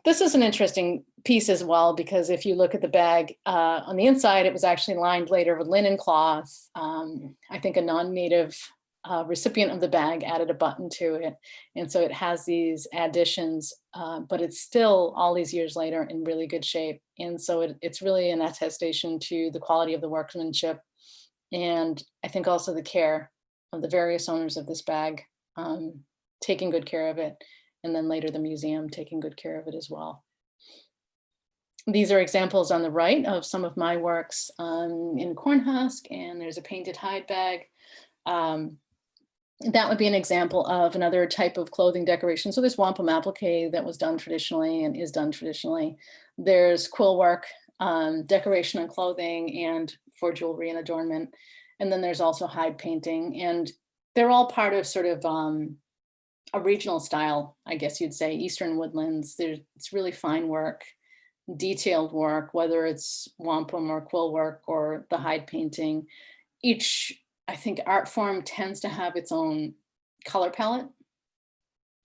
This is an interesting piece as well, because if you look at the bag on the inside, it was actually lined later with linen cloth. I think a non-native recipient of the bag added a button to it. And so it has these additions, but it's still all these years later in really good shape. And so it's really an attestation to the quality of the workmanship. And I think also the care of the various owners of this bag. taking good care of it, and then later the museum taking good care of it as well. These are examples on the right of some of my works in corn husk, and there's a painted hide bag. That would be an example of another type of clothing decoration. So there's wampum applique that was done traditionally and is done traditionally. There's quill work, decoration on clothing and for jewelry and adornment. And then there's also hide painting, and they're all part of sort of a regional style, I guess you'd say, Eastern woodlands. It's really fine work, detailed work, whether it's wampum or quill work or the hide painting. Each, I think, art form tends to have its own color palette.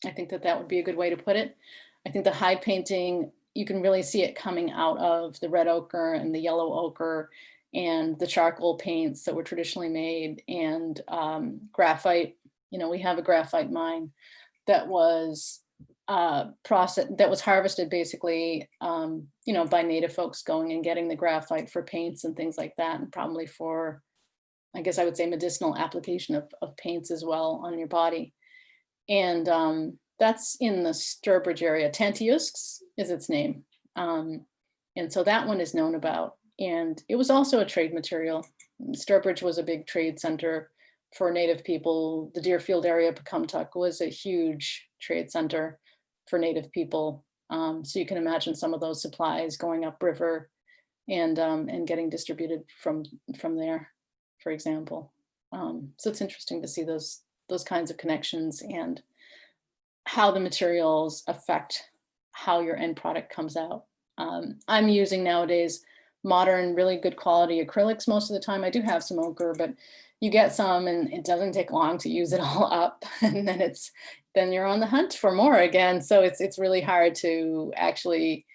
I think that would be a good way to put it. I think the hide painting, you can really see it coming out of the red ochre and the yellow ochre and the charcoal paints that were traditionally made, and graphite. You know, we have a graphite mine that was harvested basically, you know, by native folks going and getting the graphite for paints and things like that, and probably for, I guess I would say, medicinal application of paints as well on your body. And that's in the Sturbridge area. Tantiusks is its name. And so that one is known about. And it was also a trade material. Sturbridge was a big trade center for native people. The Deerfield area, Pecumtuck, was a huge trade center for native people. So you can imagine some of those supplies going upriver and getting distributed from there, for example. So it's interesting to see those kinds of connections and how the materials affect how your end product comes out. I'm using nowadays modern, really good quality acrylics most of the time. I do have some ochre, but you get some and it doesn't take long to use it all up. And then you're on the hunt for more again. So it's really hard to actually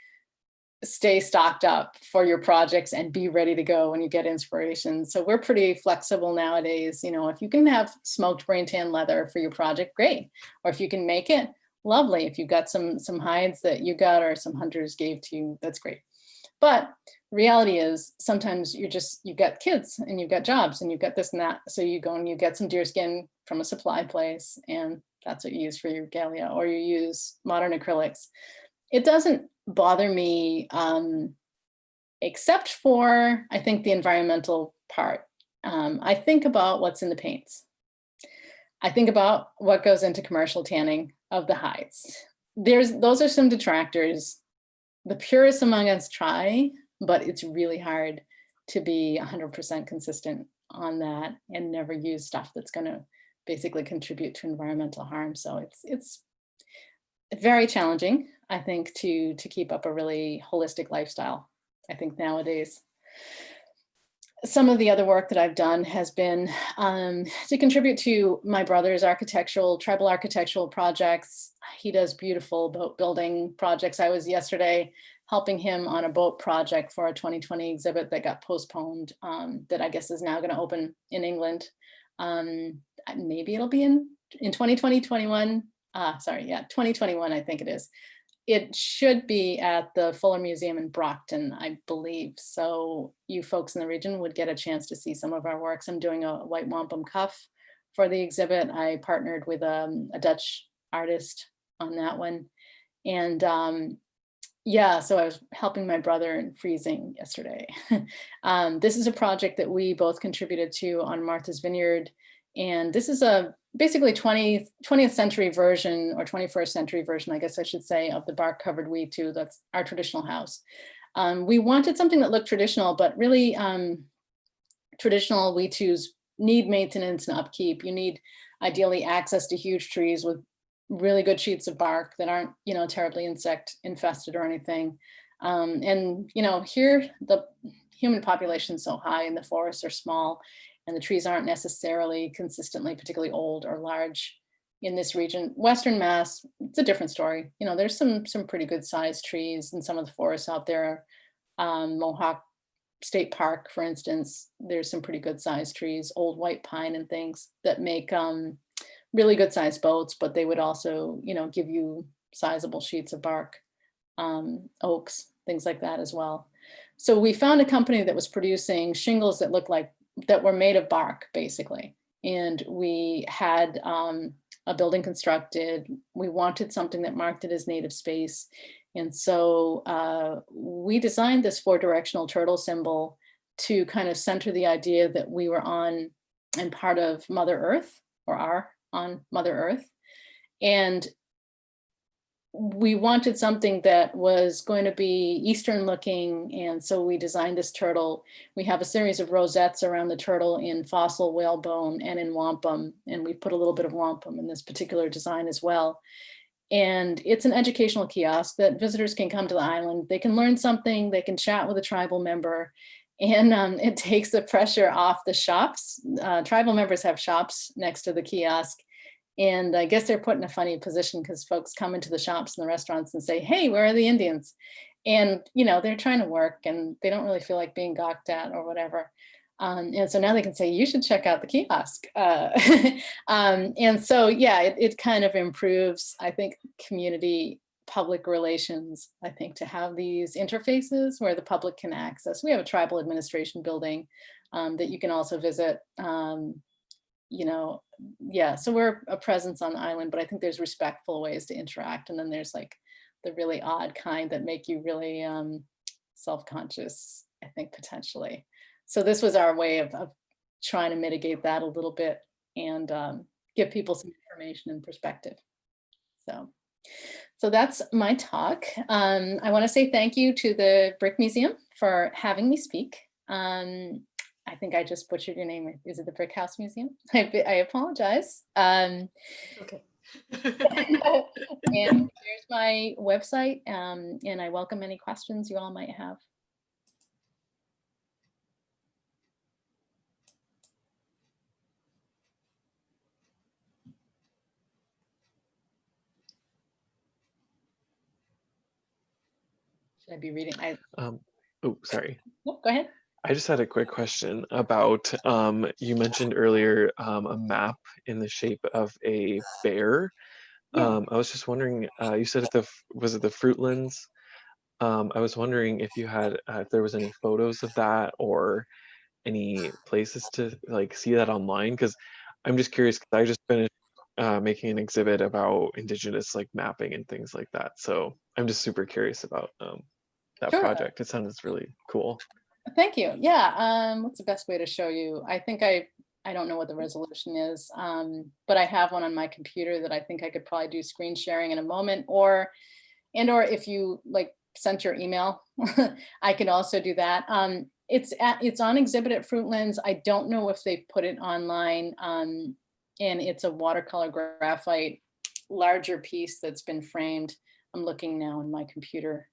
stay stocked up for your projects and be ready to go when you get inspiration. So we're pretty flexible nowadays. You know, if you can have smoked brain tan leather for your project, great. Or if you can make it, lovely. If you've got some hides that you got or some hunters gave to you, that's great. But reality is sometimes you've got kids and you've got jobs and you've got this and that. So you go and you get some deer skin from a supply place, and that's what you use for your regalia, or you use modern acrylics. It doesn't bother me, except for, I think, the environmental part. I think about what's in the paints. I think about what goes into commercial tanning of the hides. Those are some detractors. The purists among us try, but it's really hard to be 100% consistent on that and never use stuff that's going to basically contribute to environmental harm. So it's very challenging, I think, to keep up a really holistic lifestyle, I think, nowadays. Some of the other work that I've done has been to contribute to my brother's tribal architectural projects. He does beautiful boat building projects. I was yesterday helping him on a boat project for a 2020 exhibit that got postponed, that I guess is now going to open in England. Maybe it'll be in 2020, 21. 2021, I think it is. It should be at the Fuller Museum in Brockton, I believe. So you folks in the region would get a chance to see some of our works. I'm doing a white wampum cuff for the exhibit. I partnered with a Dutch artist on that one. And yeah, so I was helping my brother in freezing yesterday. This is a project that we both contributed to on Martha's Vineyard. And this is a basically 20th century version, or 21st century version, I guess I should say, of the bark covered wetu. That's our traditional house. We wanted something that looked traditional, but really traditional wetus need maintenance and upkeep. You need ideally access to huge trees with really good sheets of bark that aren't, you know, terribly insect infested or anything. And, you know, here the human population is so high and the forests are small, and the trees aren't necessarily consistently particularly old or large in this region. Western Mass, it's a different story. You know, there's some pretty good sized trees in some of the forests out there. Mohawk State Park, for instance, there's some pretty good sized trees, old white pine and things that make really good sized boats, but they would also, you know, give you sizable sheets of bark, oaks, things like that as well. So we found a company that was producing shingles that looked like, that were made of bark, basically. And we had a building constructed. We wanted something that marked it as native space. And so we designed this 4-directional turtle symbol to kind of center the idea that we were on and part of Mother Earth, or are on Mother Earth. And we wanted something that was going to be Eastern looking. And so we designed this turtle. We have a series of rosettes around the turtle in fossil whalebone and in wampum. And we put a little bit of wampum in this particular design as well. And it's an educational kiosk that visitors can come to the island. They can learn something, they can chat with a tribal member, and it takes the pressure off the shops. Tribal members have shops next to the kiosk. And I guess they're put in a funny position because folks come into the shops and the restaurants and say, hey, where are the Indians? And, you know, they're trying to work and they don't really feel like being gawked at or whatever. And so now they can say, you should check out the kiosk. And so, yeah, it kind of improves, I think, community public relations, I think, to have these interfaces where the public can access. We have a tribal administration building that you can also visit. You know, yeah, so we're a presence on the island, but I think there's respectful ways to interact. And then there's like the really odd kind that make you really self-conscious, I think, potentially. So this was our way of trying to mitigate that a little bit and give people some information and perspective. So that's my talk. I want to say thank you to the Brick Museum for having me speak. I think I just butchered your name. Is it the Brick House Museum? I apologize. Okay. And there's my website, and I welcome any questions you all might have. Should I be reading? Oh, sorry. Go ahead. I just had a quick question about, you mentioned earlier a map in the shape of a bear. Yeah. I was just wondering, you said was it the Fruitlands? I was wondering if you had, if there was any photos of that or any places to like see that online, because I'm just curious, because I just finished making an exhibit about Indigenous like mapping and things like that. So I'm just super curious about that Sure. project. It sounds really cool. Thank you. Yeah. What's the best way to show you? I think I don't know what the resolution is, but I have one on my computer that I think I could probably do screen sharing in a moment, or if you like sent your email, I can also do that. It's on exhibit at Fruitlands. I don't know if they put it online, and it's a watercolor graphite larger piece that's been framed. I'm looking now on my computer.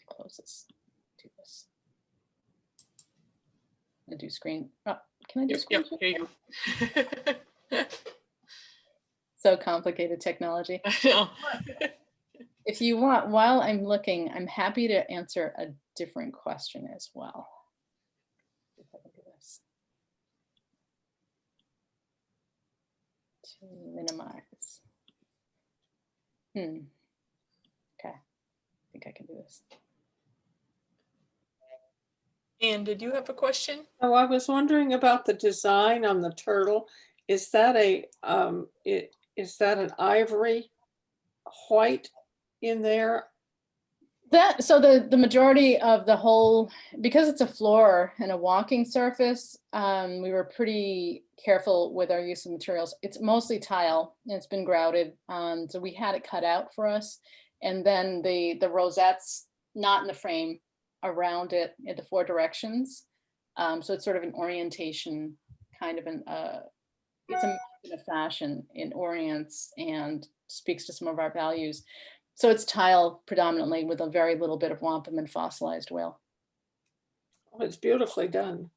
Close this. Do this. I do screen. Oh, can I do screen? Yep, here you go. So complicated technology. No. If you want, while I'm looking, I'm happy to answer a different question as well. If I can do this. To minimize. Okay, I think I can do this. Anne, did you have a question? Oh, I was wondering about the design on the turtle. Is that is that an ivory white in there? So the majority of the whole, because it's a floor and a walking surface, we were pretty careful with our use of materials. It's mostly tile and it's been grouted. So we had it cut out for us. And then the rosettes, not in the frame, around it in the 4 directions. So it's sort of an orientation, kind of it's a method of fashion. It orients and speaks to some of our values. So it's tile predominantly with a very little bit of wampum and fossilized whale. Oh, it's beautifully done.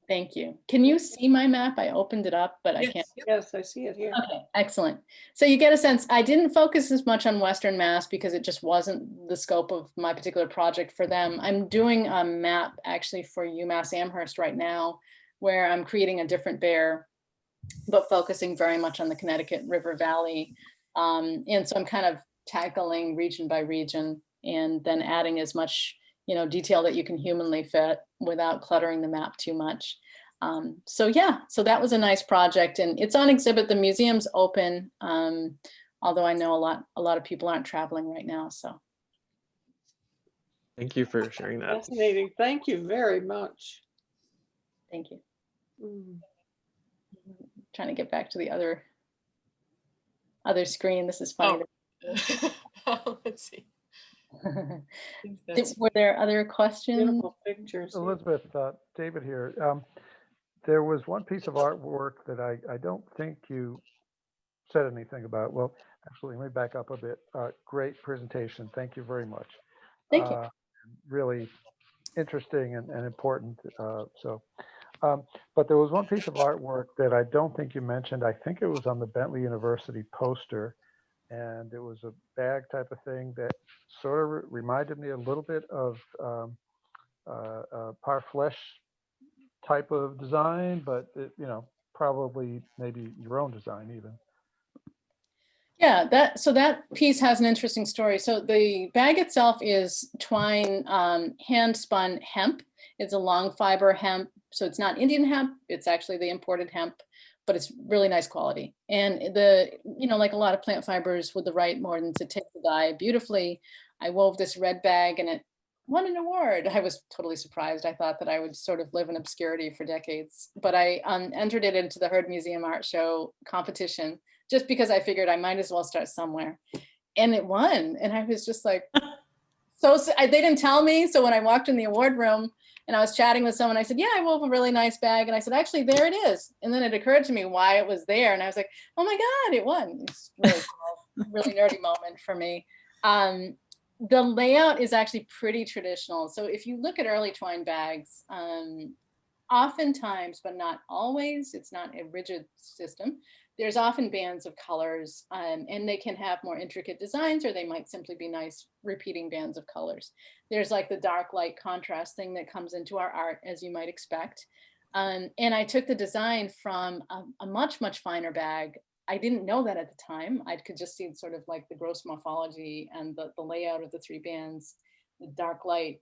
Thank you. Can you see my map? I opened it up, but I can't. Yes, I see it here. Okay, excellent. So you get a sense, I didn't focus as much on Western Mass because it just wasn't the scope of my particular project for them. I'm doing a map actually for UMass Amherst right now, where I'm creating a different bear, but focusing very much on the Connecticut River Valley. And so I'm kind of tackling region by region and then adding as much detail that you can humanly fit without cluttering the map too much. So yeah, so that was a nice project, and it's on exhibit. The museum's open, although I know a lot of people aren't traveling right now. So Thank you for sharing that. Fascinating. Thank you very much. thank you. Mm. Trying to get back to the other screen. This is funny. Let's see. I think that's- Were there other questions? Beautiful pictures. Elizabeth, David here. There was one piece of artwork that I don't think you said anything about. Well, actually, let me back up a bit. Great presentation. Thank you very much. Thank you. Really interesting and important. But there was one piece of artwork that I don't think you mentioned. I think it was on the Bentley University poster, and it was a bag type of thing that sort of reminded me a little bit of Parfleche type of design, but probably maybe your own design even. Yeah, so that piece has an interesting story. So the bag itself is twine, hand spun hemp. It's a long fiber hemp. So it's not Indian hemp, it's actually the imported hemp, but it's really nice quality. And like a lot of plant fibers with the right mordants, it takes the dye beautifully. I wove this red bag and it won an award. I was totally surprised. I thought that I would sort of live in obscurity for decades, but I entered it into the Heard Museum Art Show competition just because I figured I might as well start somewhere. And it won. And I was just like, they didn't tell me. So when I walked in the award room and I was chatting with someone, I said, yeah, I wove a really nice bag. And I said, actually, there it is. And then it occurred to me why it was there. And I was like, oh my God, it won. It's really cool, really nerdy moment for me. The layout is actually pretty traditional. So if you look at early twine bags, oftentimes, but not always, it's not a rigid system. There's often bands of colors, and they can have more intricate designs, or they might simply be nice repeating bands of colors. There's like the dark light contrast thing that comes into our art, as you might expect. And I took the design from a much, much finer bag. I didn't know that at the time. I could just see sort of like the gross morphology and the layout of the three bands, the dark light.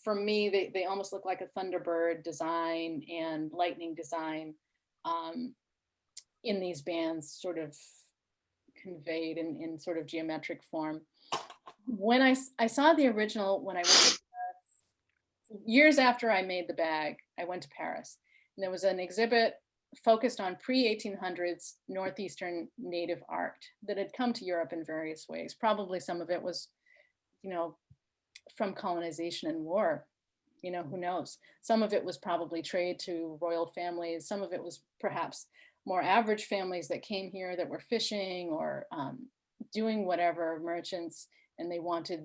For me, they almost look like a Thunderbird design and lightning design in these bands, sort of conveyed in sort of geometric form. When I saw the original, when I went to Paris, years after I made the bag, I went to Paris, and there was an exhibit focused on pre-1800s Northeastern native art that had come to Europe in various ways. Probably some of it was, from colonization and war, who knows? Some of it was probably trade to royal families. Some of it was perhaps more average families that came here that were fishing or doing whatever, merchants, and they wanted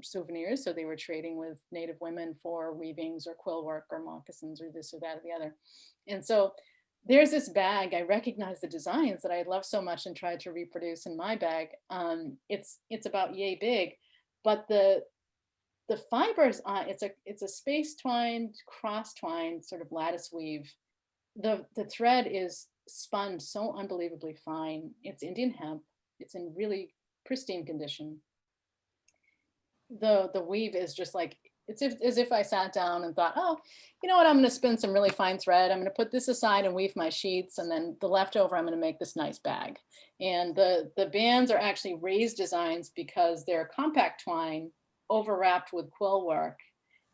souvenirs. So they were trading with native women for weavings or quill work or moccasins or this or that or the other. And so there's this bag. I recognize the designs that I love so much and tried to reproduce in my bag. It's about yay big, but the fibers on it's a space twined, cross twined sort of lattice weave. The thread is spun so unbelievably fine. It's Indian hemp. It's in really pristine condition. The weave is just like, it's as if I sat down and thought, oh, you know what, I'm going to spin some really fine thread. I'm going to put this aside and weave my sheets, and then the leftover, I'm going to make this nice bag. And the bands are actually raised designs because they're compact twine overwrapped with quill work.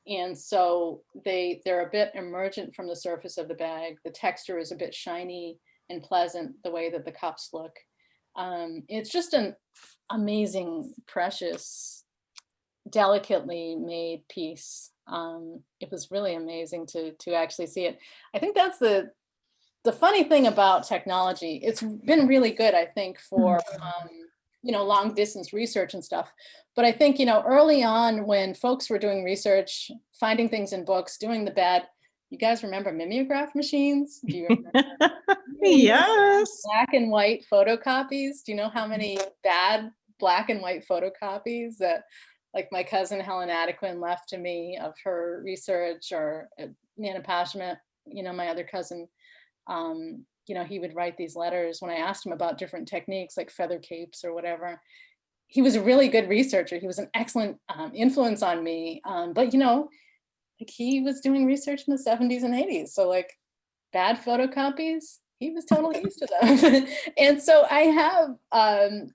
And so they're a bit emergent from the surface of the bag. The texture is a bit shiny and pleasant, the way that the cups look. It's just an amazing, precious, delicately made piece. It was really amazing to actually see it. I think that's the funny thing about technology. It's been really good, I think, for long distance research and stuff. But I think, early on when folks were doing research, finding things in books, doing the bad, you guys remember mimeograph machines? Do you remember? Yes. Black and white photocopies. Do you know how many bad black and white photocopies that, like, my cousin Helen Adequin left to me of her research, or Nana Pashmet, my other cousin, he would write these letters when I asked him about different techniques like feather capes or whatever. He was a really good researcher. He was an excellent influence on me. But he was doing research in the 70s and 80s. So, like, bad photocopies, he was totally used to them. And so I have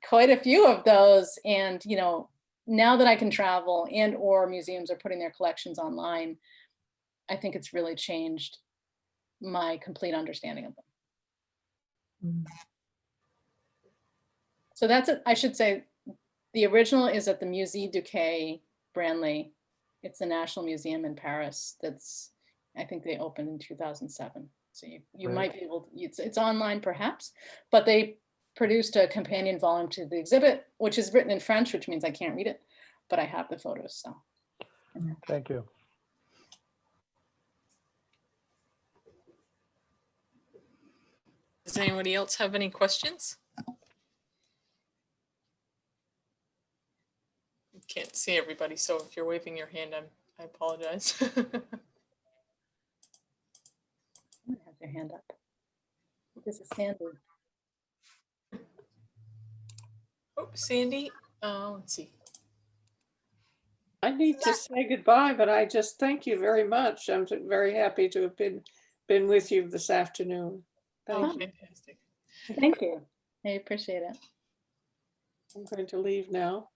quite a few of those. And, you know, now that I can travel and or museums are putting their collections online, I think it's really changed my complete understanding of them. So that's it. I should say the original is at the Musée du Quai Branly. It's the National Museum in Paris. That's, I think they opened in 2007. So you Right. might be able to, it's online perhaps, but they produced a companion volume to the exhibit, which is written in French, which means I can't read it, but I have the photos, so. Thank you. Does anybody else have any questions? Can't see everybody, so if you're waving your hand, I apologize. Someone has their hand up. This is Sandy. Oh, Sandy, let's see. I need to say goodbye, but I just thank you very much. I'm very happy to have been with you this afternoon. Thank Oh, you. fantastic. Thank you. I appreciate it. I'm going to leave now.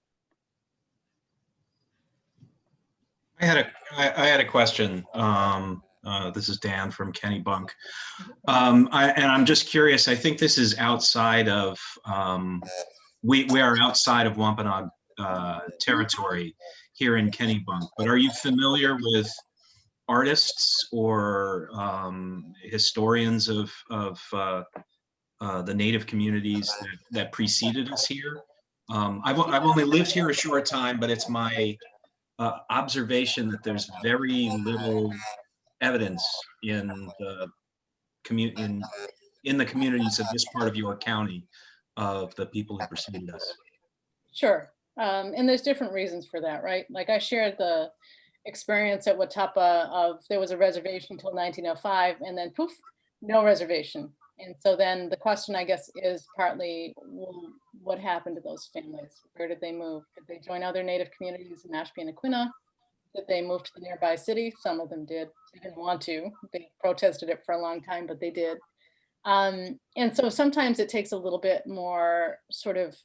I had a question. This is Dan from Kennybunk. I'm just curious. I think this is outside of we are outside of Wampanoag territory here in Kennybunk. But are you familiar with artists or historians of the Native communities that preceded us here? I've only lived here a short time, but it's my observation that there's very little evidence in the in the communities of this part of York County of the people who preceded us. Sure. And there's different reasons for that, right? Like I shared the experience at Watuppa of there was a reservation until 1905 and then poof, no reservation. And so then the question, I guess, is partly, well, what happened to those families? Where did they move? Did they join other Native communities in Mashpee and Aquinnah? Did they move to the nearby city? Some of them did. They didn't want to. They protested it for a long time, but they did. And so sometimes it takes a little bit more sort of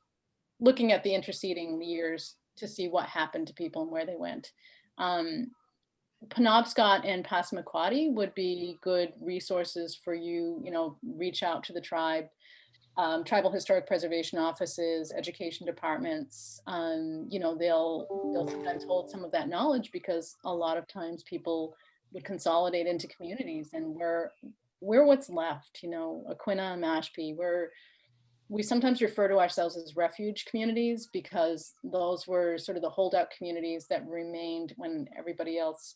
looking at the interceding years to see what happened to people and where they went. Penobscot and Passamaquoddy would be good resources for you, you know, reach out to the tribe, tribal historic preservation offices, education departments, you know, they'll sometimes hold some of that knowledge because a lot of times people would consolidate into communities and we're what's left, you know, Aquinnah, Mashpee, we sometimes refer to ourselves as refuge communities because those were sort of the holdout communities that remained when everybody else,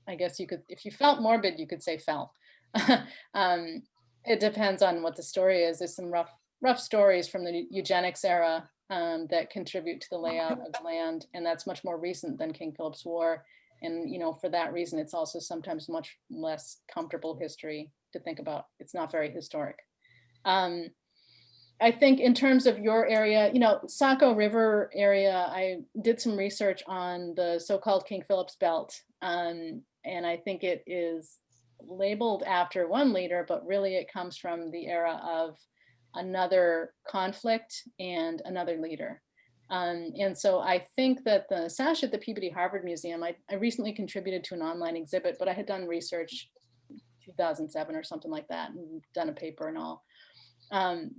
I guess you could, if you felt morbid, you could say fell. It depends on what the story is. There's some rough stories from the eugenics era that contribute to the layout of the land. And that's much more recent than King Philip's War. And, you know, for that reason, it's also sometimes much less comfortable history to think about. It's not very historic. I think in terms of your area, you know, Saco River area, I did some research on the so-called King Phillips Belt. And I think it is labeled after one leader, but really it comes from the era of another conflict and another leader. And so I think that the sash at the Peabody Harvard Museum, I recently contributed to an online exhibit, but I had done research 2007 or something like that and done a paper and all.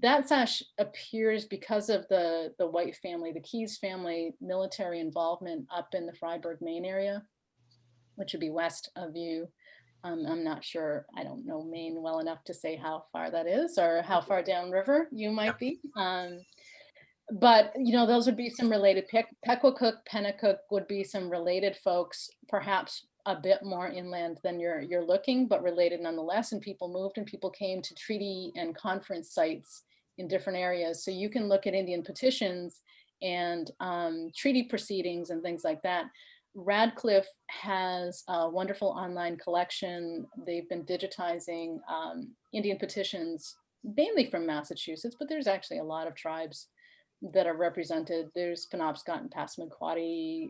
That sash appears because of the White family, the Keyes family military involvement up in the Fryeburg, Maine area, which would be west of you. I'm not sure, I don't know Maine well enough to say how far that is or how far downriver you might be. But, you know, those would be some related, Pequacook, Pennacook would be some related folks, perhaps a bit more inland than you're looking, but related nonetheless. And people moved and people came to treaty and conference sites in different areas. So you can look at Indian petitions and treaty proceedings and things like that. Radcliffe has a wonderful online collection. They've been digitizing Indian petitions, mainly from Massachusetts, but there's actually a lot of tribes that are represented. There's Penobscot and Passamaquoddy,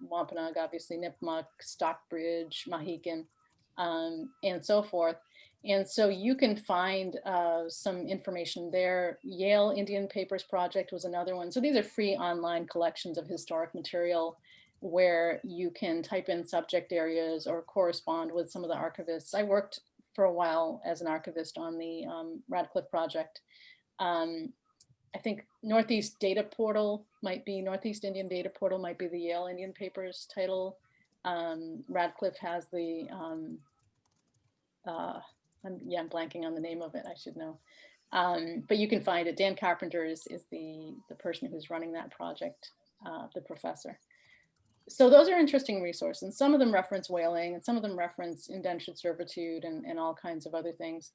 Wampanoag, obviously Nipmuc, Stockbridge, Mohican, and so forth. And so you can find some information there. Yale Indian Papers Project was another one. So these are free online collections of historic material where you can type in subject areas or correspond with some of the archivists. I worked for a while as an archivist on the Radcliffe project. I think Northeast Indian Data Portal might be the Yale Indian Papers title. Radcliffe has the, I'm blanking on the name of it, I should know. But you can find it. Dan Carpenter is the person who's running that project, the professor. So those are interesting resources. And some of them reference whaling, and some of them reference indentured servitude and all kinds of other things.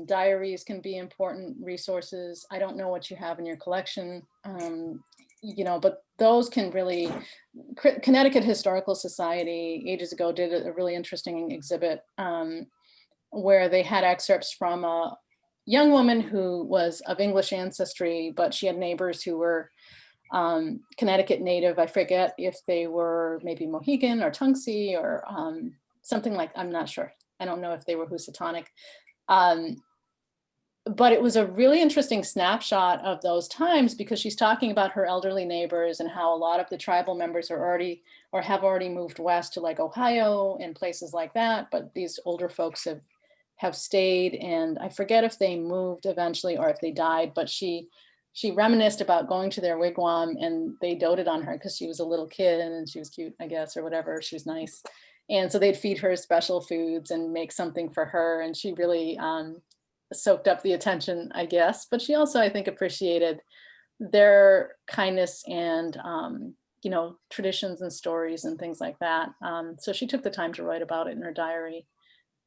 Diaries can be important resources. I don't know what you have in your collection, you know, but those can really, Connecticut Historical Society ages ago did a really interesting exhibit where they had excerpts from a young woman who was of English ancestry, but she had neighbors who were Connecticut native. I forget if they were maybe Mohegan or Tunguska or something like, I'm not sure. I don't know if they were Housatonic. But it was a really interesting snapshot of those times because she's talking about her elderly neighbors and how a lot of the tribal members are already or have already moved west to like Ohio and places like that. But these older folks have stayed, and I forget if they moved eventually or if they died, but she reminisced about going to their wigwam and they doted on her because she was a little kid and she was cute, I guess, or whatever. She was nice. And so they'd feed her special foods and make something for her. And she really soaked up the attention, I guess. But she also, I think, appreciated their kindness and, you know, traditions and stories and things like that. So she took the time to write about it in her diary.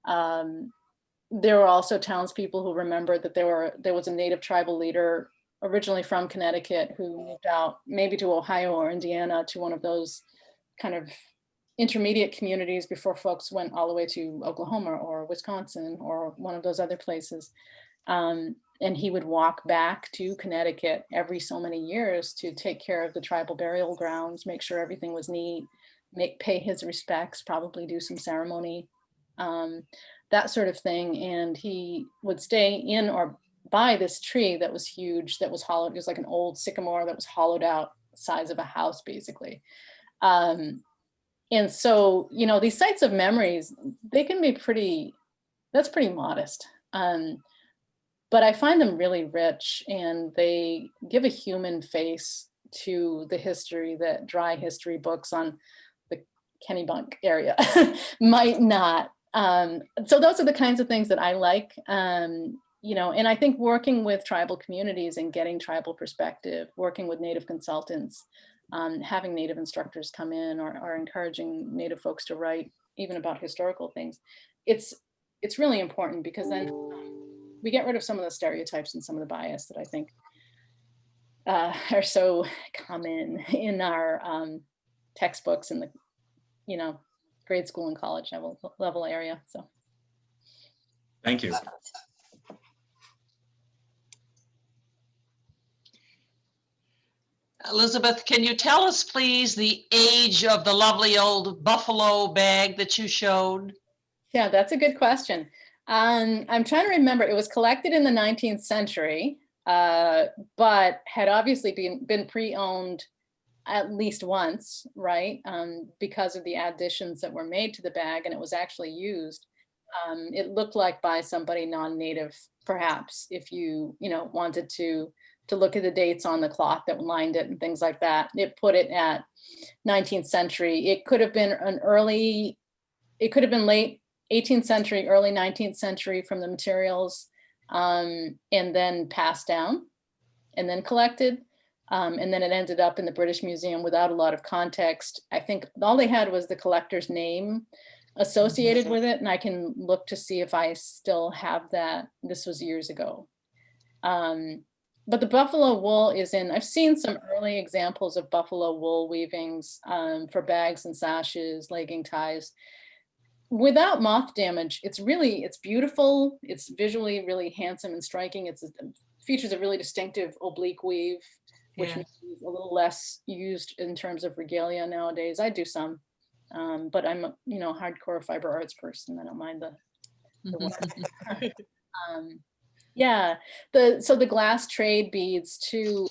There were also townspeople who remembered that there was a native tribal leader originally from Connecticut who moved out maybe to Ohio or Indiana to one of those kind of intermediate communities before folks went all the way to Oklahoma or Wisconsin or one of those other places. And he would walk back to Connecticut every so many years to take care of the tribal burial grounds, make sure everything was neat, pay his respects, probably do some ceremony, that sort of thing. And he would stay in or by this tree that was huge, that was hollowed. It was like an old sycamore that was hollowed out, size of a house, basically. And so, you know, these sites of memories, they can be that's pretty modest. But I find them really rich and they give a human face to the history that dry history books on the Kennebunk area might not. So those are the kinds of things that I like. You know, and I think working with tribal communities and getting tribal perspective, working with Native consultants, having Native instructors come in or encouraging Native folks to write even about historical things, it's really important because then we get rid of some of the stereotypes and some of the bias that I think are so common in our textbooks in the, you know, grade school and college level area. So. Thank you. Elizabeth, can you tell us, please, the age of the lovely old buffalo bag that you showed? Yeah, that's a good question. I'm trying to remember. It was collected in the 19th century, but had obviously been pre-owned at least once, right? Because of the additions that were made to the bag, and it was actually used. It looked like by somebody non-native, perhaps, if you wanted to look at the dates on the cloth that lined it and things like that. It put it at 19th century. It could have been late 18th century, early 19th century from the materials, and then passed down and then collected. And then it ended up in the British Museum without a lot of context. I think all they had was the collector's name associated with it. And I can look to see if I still have that. This was years ago. But the buffalo wool I've seen some early examples of buffalo wool weavings for bags and sashes, legging ties. Without moth damage, it's beautiful. It's visually really handsome and striking. It features a really distinctive oblique weave, which is a little less used in terms of regalia nowadays. I do some, but I'm a hardcore fiber arts person. I don't mind Yeah, so the glass trade beads too,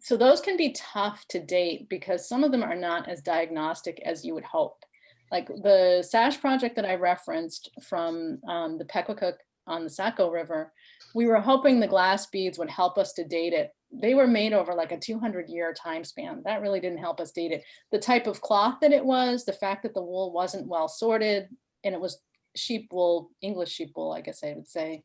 so those can be tough to date because some of them are not as diagnostic as you would hope. Like the sash project that I referenced from the Pequawcook on the Saco River, we were hoping the glass beads would help us to date it. They were made over like a 200-year time span. That really didn't help us date it. The type of cloth that it was, the fact that the wool wasn't well sorted, and it was sheep wool, English sheep wool, I guess I would say.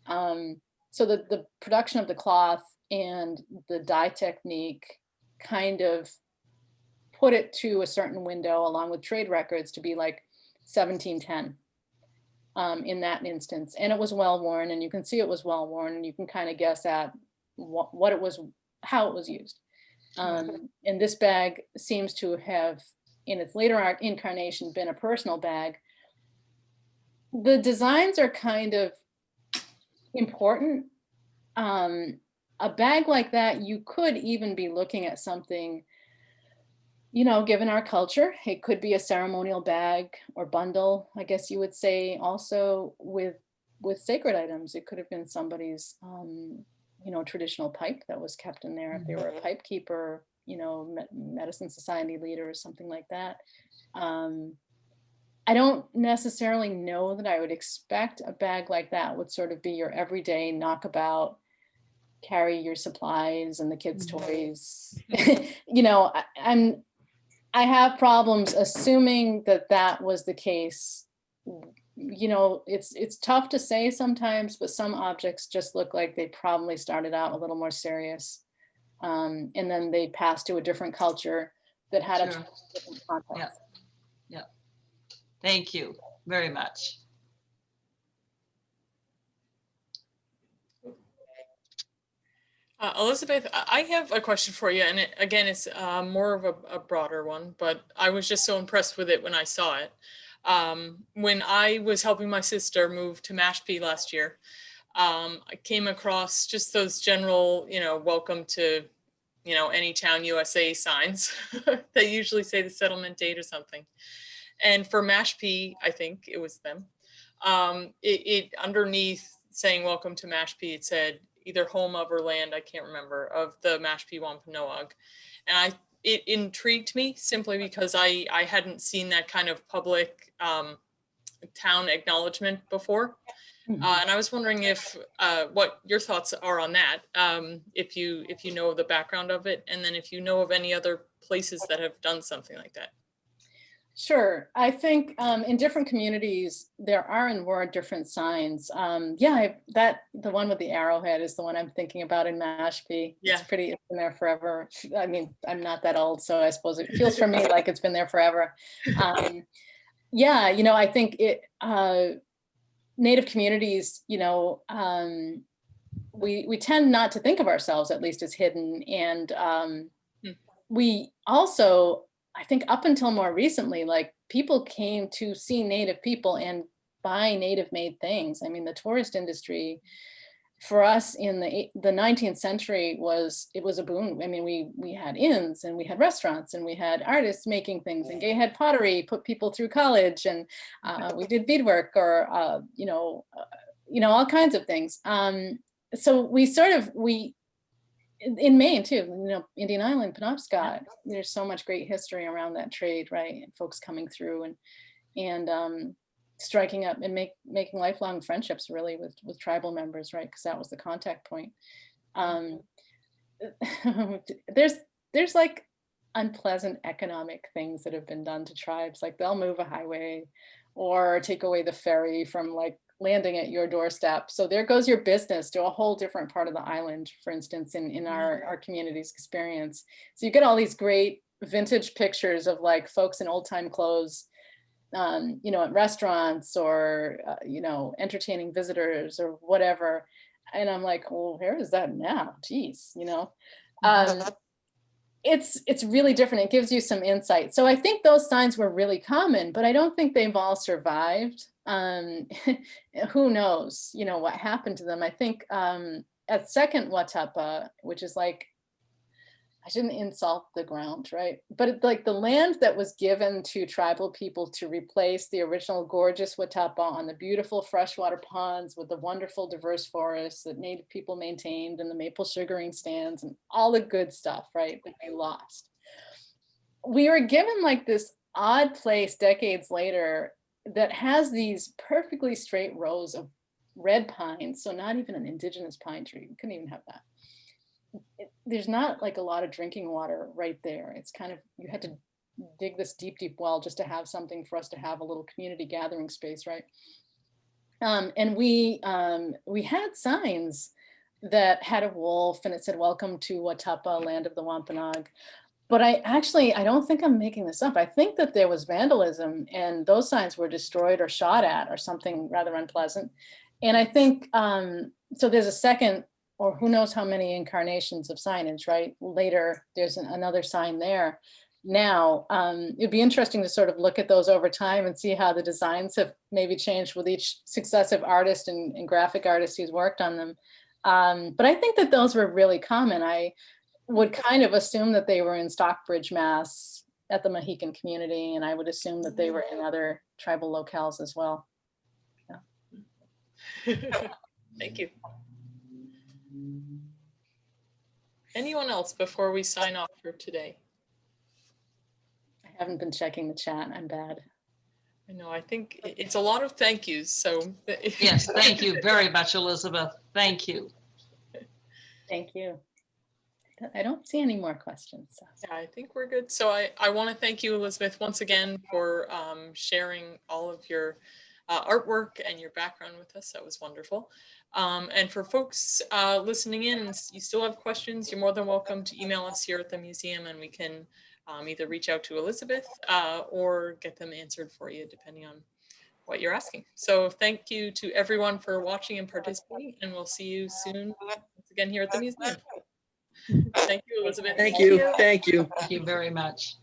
So the production of the cloth and the dye technique kind of put it to a certain window along with trade records to be like 1710 in that instance. And it was well worn, and you can see it was well worn, and you can kind of guess at what it was, how it was used. And this bag seems to have, in its later incarnation, been a personal bag. The designs are kind of important. A bag like that, you could even be looking at something, you know, given our culture, it could be a ceremonial bag or bundle, I guess you would say, also with sacred items. It could have been somebody's, you know, traditional pipe that was kept in there if they were a pipe keeper, you know, medicine society leader or something like that. I don't necessarily know that I would expect a bag like that would sort of be your everyday knockabout, carry your supplies and the kids' toys. You know, I have problems assuming that that was the case. You know, it's tough to say sometimes, but some objects just look like they probably started out a little more serious. And then they passed to a different culture that had a Sure. different context. Yeah. Thank you very much. Elizabeth, I have a question for you, and again, it's more of a broader one, but I was just so impressed with it when I saw it. When I was helping my sister move to Mashpee last year, I came across just those general, you know, welcome to, you know, any town USA signs that usually say the settlement date or something. And for Mashpee, I think it was them, it underneath saying welcome to Mashpee, it said either home of or land, I can't remember, of the Mashpee Wampanoag. And it intrigued me simply because I hadn't seen that kind of public town acknowledgement before. And I was wondering if what your thoughts are on that, if you know the background of it, and then if you know of any other places that have done something like that. Sure. I think in different communities, there are and were different signs. Yeah, the one with the arrowhead is the one I'm thinking about in Mashpee. Yeah. It's been there forever. I mean, I'm not that old, so I suppose it feels for me like it's been there forever. Yeah, you know, I think Native communities, you know, we tend not to think of ourselves, at least, as hidden. And we also, I think up until more recently, like people came to see Native people and buy Native made things. I mean, the tourist industry for us in the 19th century was a boon. I mean, we had inns and we had restaurants and we had artists making things, and Gay Head Pottery put people through college, and we did beadwork or all kinds of things. So we in Maine too, you know, Indian Island, Penobscot, there's so much great history around that trade, right? And folks coming through and striking up and making lifelong friendships really with tribal members, right? Because that was the contact point. There's like unpleasant economic things that have been done to tribes, like they'll move a highway or take away the ferry from like landing at your doorstep. So there goes your business to a whole different part of the island, for instance, in our community's experience. So you get all these great vintage pictures of like folks in old time clothes, you know, at restaurants or, you know, entertaining visitors or whatever. And I'm like, well, where is that now? Geez, you know, it's really different. It gives you some insight. So I think those signs were really common, but I don't think they've all survived. Who knows, you know, what happened to them. I think at second Watapa, which is like I shouldn't insult the ground, right? But like the land that was given to tribal people to replace the original gorgeous Watapa on the beautiful freshwater ponds with the wonderful diverse forests that Native people maintained and the maple sugaring stands and all the good stuff, right, that we lost. We were given like this odd place decades later that has these perfectly straight rows of red pines. So not even an indigenous pine tree. We couldn't even have that. There's not like a lot of drinking water right there. It's kind of, you had to dig this deep, deep well just to have something for us to have a little community gathering space, right? And we had signs that had a wolf and it said, "Welcome to Watapa, land of the Wampanoag." But I don't think I'm making this up. I think that there was vandalism and those signs were destroyed or shot at or something rather unpleasant. And I think, so there's a second, or who knows how many incarnations of signage, right? Later, there's another sign there. Now, it'd be interesting to sort of look at those over time and see how the designs have maybe changed with each successive artist and graphic artist who's worked on them. But I think that those were really common. I would kind of assume that they were in Stockbridge, Mass at the Mohican community, and I would assume that they were in other tribal locales as well. Yeah. Thank you. Anyone else before we sign off for today? I haven't been checking the chat. I'm bad. I know, I think it's a lot of thank yous, so. Yes, thank you very much, Elizabeth. Thank you. Thank you. I don't see any more questions. So. Yeah, I think we're good. So I want to thank you, Elizabeth, once again for sharing all of your artwork and your background with us. That was wonderful. And for folks listening in, you still have questions, you're more than welcome to email us here at the museum and we can either reach out to Elizabeth or get them answered for you, depending on what you're asking. So thank you to everyone for watching and participating, and we'll see you soon once again here at the museum. Thank you, Elizabeth. Thank you. Thank you. Thank you very much.